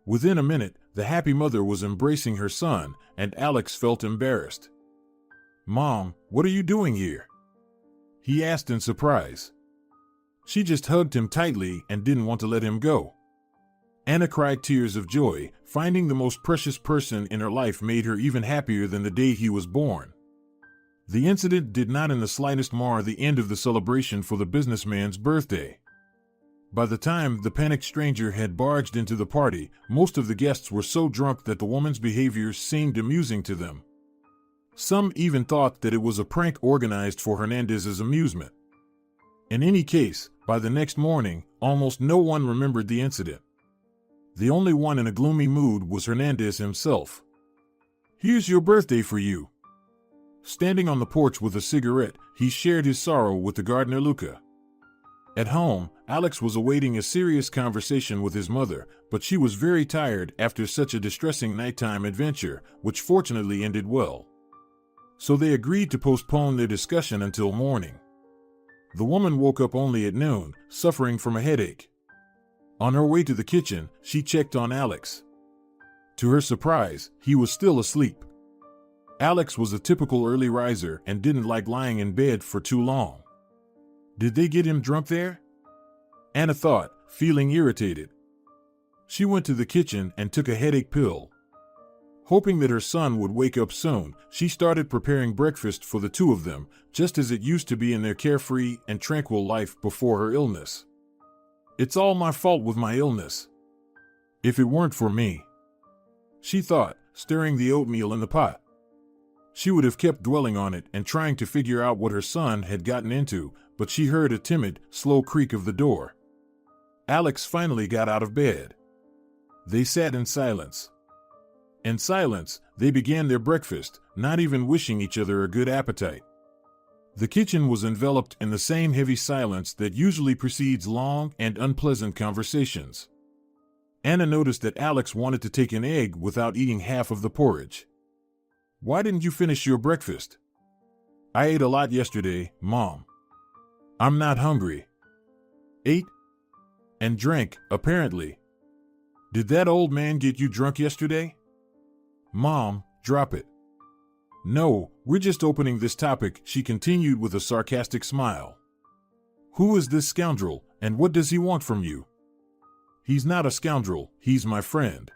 Within a minute, the happy mother was embracing her son, and Alex felt embarrassed. Mom, what are you doing here? He asked in surprise. She just hugged him tightly and didn't want to let him go. Anna cried tears of joy. Finding the most precious person in her life made her even happier than the day he was born. The incident did not in the slightest mar the end of the celebration for the businessman's birthday. By the time the panicked stranger had barged into the party, most of the guests were so drunk that the woman's behavior seemed amusing to them. Some even thought that it was a prank organized for Hernandez's amusement. In any case, by the next morning, almost no one remembered the incident. The only one in a gloomy mood was Hernandez himself. Here's your birthday for you. Standing on the porch with a cigarette, he shared his sorrow with the gardener Luca. At home, Alex was awaiting a serious conversation with his mother, but she was very tired after such a distressing nighttime adventure, which fortunately ended well. So they agreed to postpone their discussion until morning. The woman woke up only at noon, suffering from a headache. On her way to the kitchen, she checked on Alex. To her surprise, he was still asleep. Alex was a typical early riser and didn't like lying in bed for too long. Did they get him drunk there? Anna thought, feeling irritated. She went to the kitchen and took a headache pill. Hoping that her son would wake up soon, she started preparing breakfast for the two of them, just as it used to be in their carefree and tranquil life before her illness. It's all my fault with my illness. If it weren't for me, she thought, stirring the oatmeal in the pot. She would have kept dwelling on it and trying to figure out what her son had gotten into, but she heard a timid, slow creak of the door. Alex finally got out of bed. They sat in silence. In silence, they began their breakfast, not even wishing each other a good appetite. The kitchen was enveloped in the same heavy silence that usually precedes long and unpleasant conversations. Anna noticed that Alex wanted to take an egg without eating half of the porridge. "Why didn't you finish your breakfast?" "I ate a lot yesterday, Mom. I'm not hungry." "Ate? And drank, apparently. Did that old man get you drunk yesterday?" "Mom, drop it." "No, we're just opening this topic," she continued with a sarcastic smile. "Who is this scoundrel, and what does he want from you?" "He's not a scoundrel, he's my friend."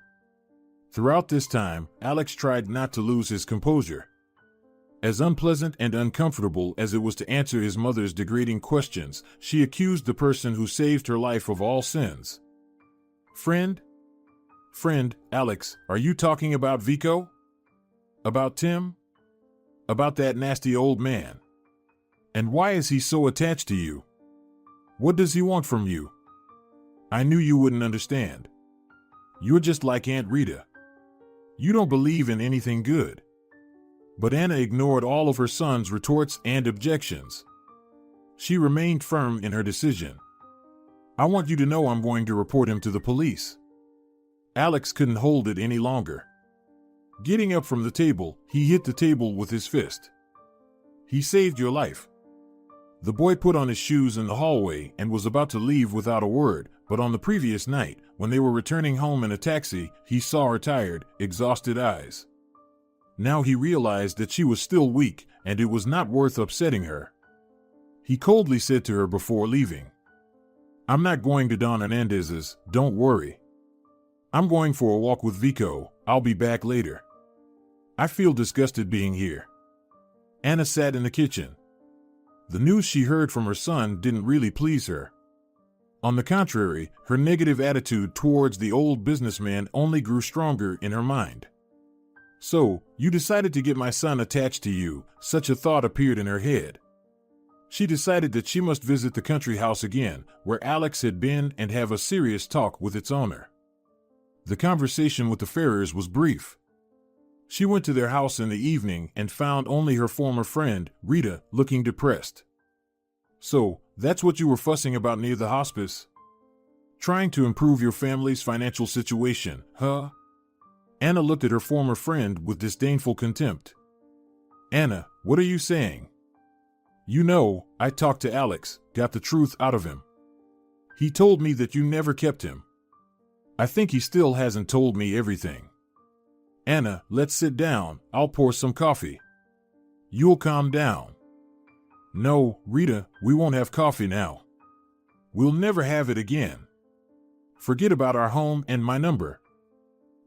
Throughout this time, Alex tried not to lose his composure. As unpleasant and uncomfortable as it was to answer his mother's degrading questions, she accused the person who saved her life of all sins. "Friend? Friend, Alex, are you talking about Vico? About Tim? About that nasty old man? And why is he so attached to you? What does he want from you? I knew you wouldn't understand. You're just like Aunt Rita. You don't believe in anything good." But Anna ignored all of her son's retorts and objections. She remained firm in her decision. "I want you to know I'm going to report him to the police." Alex couldn't hold it any longer. Getting up from the table, he hit the table with his fist. "He saved your life." The boy put on his shoes in the hallway and was about to leave without a word, but on the previous night, when they were returning home in a taxi, he saw her tired, exhausted eyes. Now he realized that she was still weak, and it was not worth upsetting her. He coldly said to her before leaving, "I'm not going to Don Hernandez's, don't worry. I'm going for a walk with Vico, I'll be back later. I feel disgusted being here." Anna sat in the kitchen. The news she heard from her son didn't really please her. On the contrary, her negative attitude towards the old businessman only grew stronger in her mind. "So, you decided to get my son attached to you," such a thought appeared in her head. She decided that she must visit the country house again, where Alex had been, and have a serious talk with its owner. The conversation with the Ferrers was brief. She went to their house in the evening and found only her former friend, Rita, looking depressed. "So, that's what you were fussing about near the hospice? Trying to improve your family's financial situation, huh?" Anna looked at her former friend with disdainful contempt. "Anna, what are you saying? You know, I talked to Alex, got the truth out of him. He told me that you never kept him. I think he still hasn't told me everything. Anna, let's sit down, I'll pour some coffee. You'll calm down." "No, Rita, we won't have coffee now. We'll never have it again. Forget about our home and my number."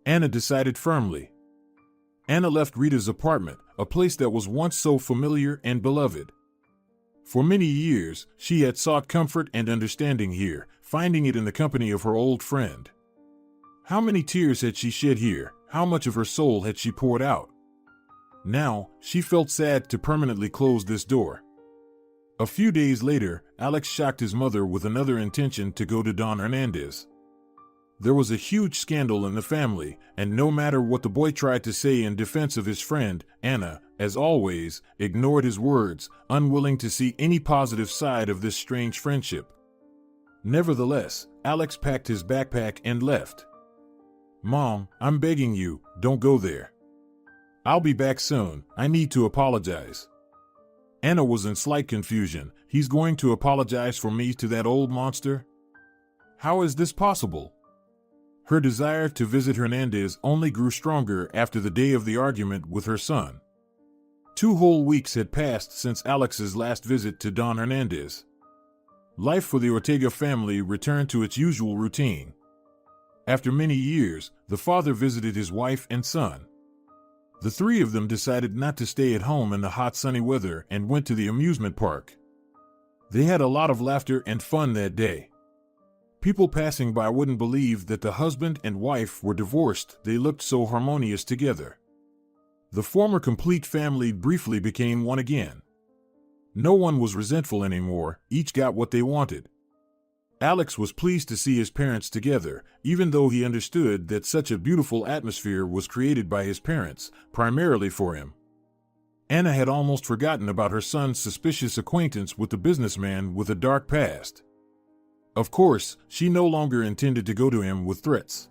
Anna decided firmly. Anna left Rita's apartment, a place that was once so familiar and beloved. For many years, she had sought comfort and understanding here, finding it in the company of her old friend. How many tears had she shed here? How much of her soul had she poured out? Now, she felt sad to permanently close this door. A few days later, Alex shocked his mother with another intention to go to Don Hernandez. There was a huge scandal in the family, and no matter what the boy tried to say in defense of his friend, Anna, as always, ignored his words, unwilling to see any positive side of this strange friendship. Nevertheless, Alex packed his backpack and left. "Mom, I'm begging you, don't go there. I'll be back soon, I need to apologize." Anna was in slight confusion. He's going to apologize for me to that old monster? How is this possible? Her desire to visit Hernandez only grew stronger after the day of the argument with her son. 2 whole weeks had passed since Alex's last visit to Don Hernandez. Life for the Ortega family returned to its usual routine. After many years, the father visited his wife and son. The 3 of them decided not to stay at home in the hot sunny weather and went to the amusement park. They had a lot of laughter and fun that day. People passing by wouldn't believe that the husband and wife were divorced, they looked so harmonious together. The former complete family briefly became one again. No one was resentful anymore, each got what they wanted. Alex was pleased to see his parents together, even though he understood that such a beautiful atmosphere was created by his parents, primarily for him. Anna had almost forgotten about her son's suspicious acquaintance with the businessman with a dark past. Of course, she no longer intended to go to him with threats.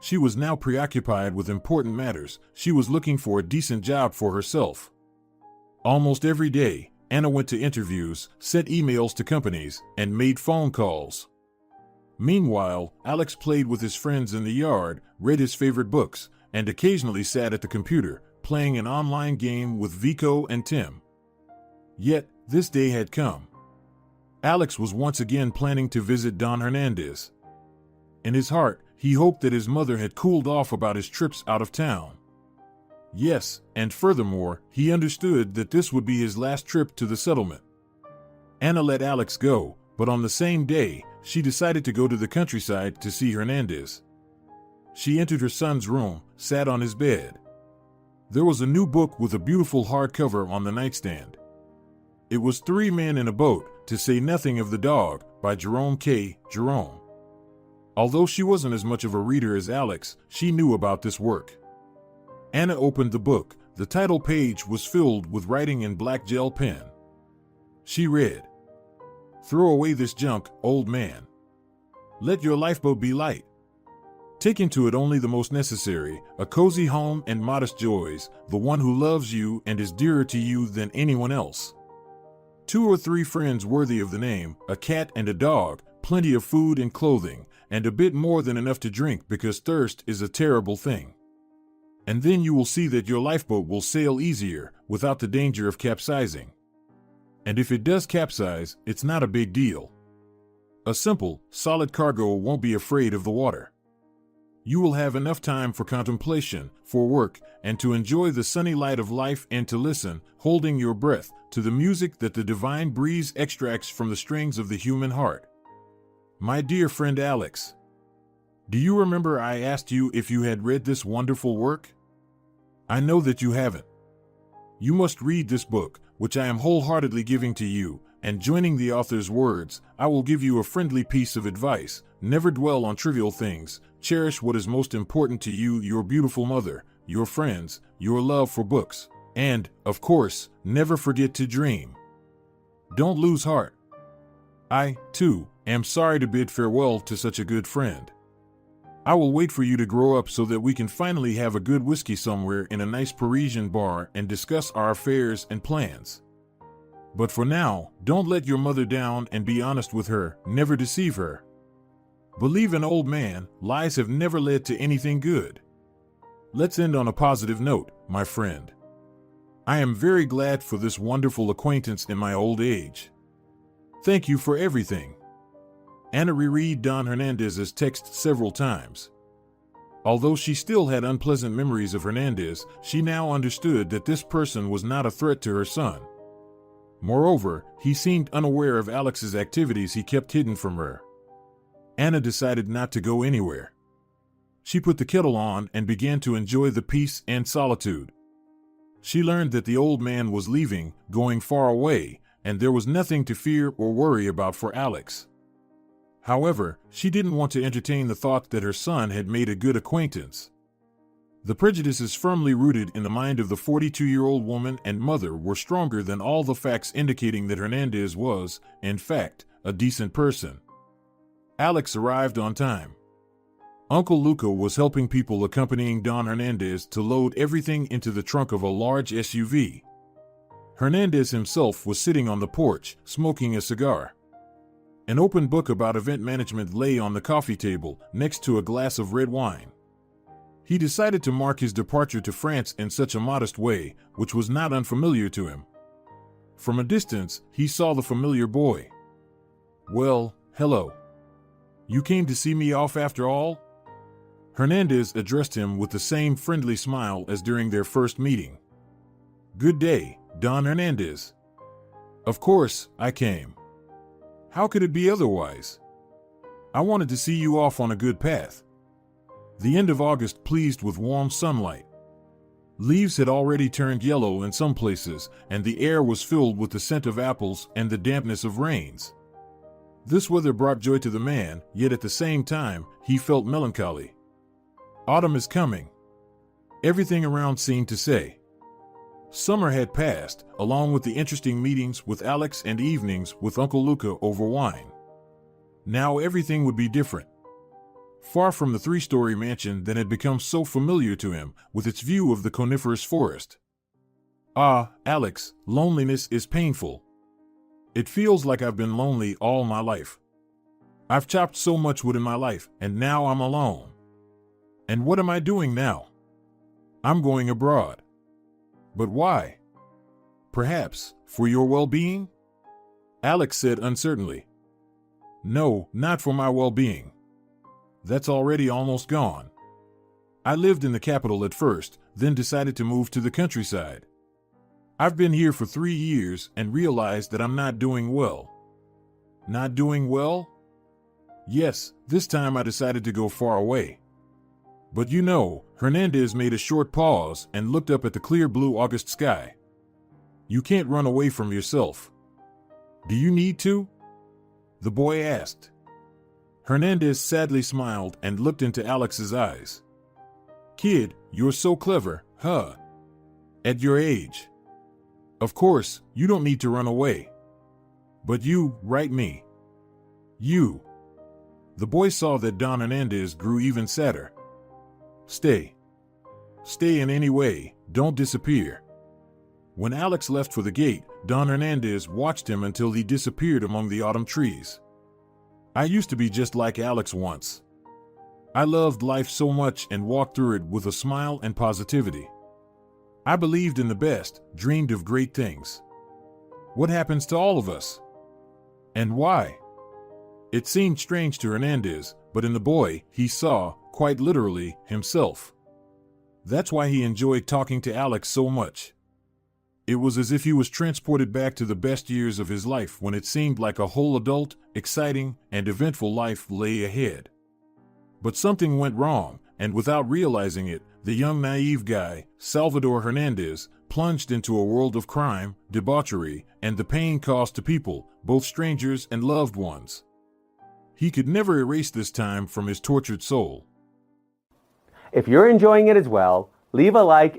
She was now preoccupied with important matters. She was looking for a decent job for herself. Almost every day, Anna went to interviews, sent emails to companies, and made phone calls. Meanwhile, Alex played with his friends in the yard, read his favorite books, and occasionally sat at the computer, playing an online game with Vico and Tim. Yet, this day had come. Alex was once again planning to visit Don Hernandez. In his heart, he hoped that his mother had cooled off about his trips out of town. Yes, and furthermore, he understood that this would be his last trip to the settlement. Anna let Alex go, but on the same day, she decided to go to the countryside to see Hernandez. She entered her son's room, sat on his bed. There was a new book with a beautiful hardcover on the nightstand. It was Three Men in a Boat, to say nothing of the Dog, by Jerome K. Jerome. Although she wasn't as much of a reader as Alex, she knew about this work. Anna opened the book. The title page was filled with writing in black gel pen. She read, "Throw away this junk, old man. Let your lifeboat be light. Take into it only the most necessary, a cozy home and modest joys, the one who loves you and is dearer to you than anyone else. 2 or 3 friends worthy of the name, a cat and a dog, plenty of food and clothing, and a bit more than enough to drink because thirst is a terrible thing. And then you will see that your lifeboat will sail easier, without the danger of capsizing. And if it does capsize, it's not a big deal. A simple, solid cargo won't be afraid of the water. You will have enough time for contemplation, for work, and to enjoy the sunny light of life and to listen, holding your breath, to the music that the divine breeze extracts from the strings of the human heart. My dear friend Alex, do you remember I asked you if you had read this wonderful work? I know that you haven't. You must read this book, which I am wholeheartedly giving to you, and joining the author's words, I will give you a friendly piece of advice. Never dwell on trivial things. Cherish what is most important to you, your beautiful mother, your friends, your love for books, and, of course, never forget to dream. Don't lose heart. I, too, am sorry to bid farewell to such a good friend. I will wait for you to grow up so that we can finally have a good whiskey somewhere in a nice Parisian bar and discuss our affairs and plans. But for now, don't let your mother down and be honest with her, never deceive her. Believe an old man, lies have never led to anything good. Let's end on a positive note, my friend. I am very glad for this wonderful acquaintance in my old age. Thank you for everything." Anna reread Don Hernandez's text several times. Although she still had unpleasant memories of Hernandez, she now understood that this person was not a threat to her son. Moreover, he seemed unaware of Alex's activities he kept hidden from her. Anna decided not to go anywhere. She put the kettle on and began to enjoy the peace and solitude. She learned that the old man was leaving, going far away, and there was nothing to fear or worry about for Alex. However, she didn't want to entertain the thought that her son had made a good acquaintance. The prejudices firmly rooted in the mind of the 42-year-old woman and mother were stronger than all the facts indicating that Hernandez was, in fact, a decent person. Alex arrived on time. Uncle Luca was helping people accompanying Don Hernandez to load everything into the trunk of a large SUV. Hernandez himself was sitting on the porch, smoking a cigar. An open book about event management lay on the coffee table, next to a glass of red wine. He decided to mark his departure to France in such a modest way, which was not unfamiliar to him. From a distance, he saw the familiar boy. "Well, hello. You came to see me off after all?" Hernandez addressed him with the same friendly smile as during their first meeting. "Good day, Don Hernandez. Of course, I came. How could it be otherwise? I wanted to see you off on a good path." The end of August pleased with warm sunlight. Leaves had already turned yellow in some places, and the air was filled with the scent of apples and the dampness of rains. This weather brought joy to the man, yet at the same time, he felt melancholy. Autumn is coming. Everything around seemed to say. Summer had passed, along with the interesting meetings with Alex and evenings with Uncle Luca over wine. Now everything would be different. Far from the three-story mansion that had become so familiar to him with its view of the coniferous forest. Ah, Alex, loneliness is painful. It feels like I've been lonely all my life. I've chopped so much wood in my life, and now I'm alone. And what am I doing now? I'm going abroad. But why? Perhaps for your well-being? Alex said uncertainly. No, not for my well-being. That's already almost gone. I lived in the capital at first, then decided to move to the countryside. I've been here for 3 years and realized that I'm not doing well. Not doing well? Yes, this time I decided to go far away. But you know, Hernandez made a short pause and looked up at the clear blue August sky. You can't run away from yourself. Do you need to? The boy asked. Hernandez sadly smiled and looked into Alex's eyes. Kid, you're so clever, huh? At your age. Of course, you don't need to run away. But you, right me? You. The boy saw that Don Hernandez grew even sadder. Stay. Stay in any way, don't disappear. When Alex left for the gate, Don Hernandez watched him until he disappeared among the autumn trees. I used to be just like Alex once. I loved life so much and walked through it with a smile and positivity. I believed in the best, dreamed of great things. What happens to all of us? And why? It seemed strange to Hernandez, but in the boy, he saw, quite literally, himself. That's why he enjoyed talking to Alex so much. It was as if he was transported back to the best years of his life when it seemed like a whole adult, exciting, and eventful life lay ahead. But something went wrong, and without realizing it, the young naive guy, Salvador Hernandez, plunged into a world of crime, debauchery, and the pain caused to people, both strangers and loved ones. He could never erase this time from his tortured soul. If you're enjoying it as well, leave a like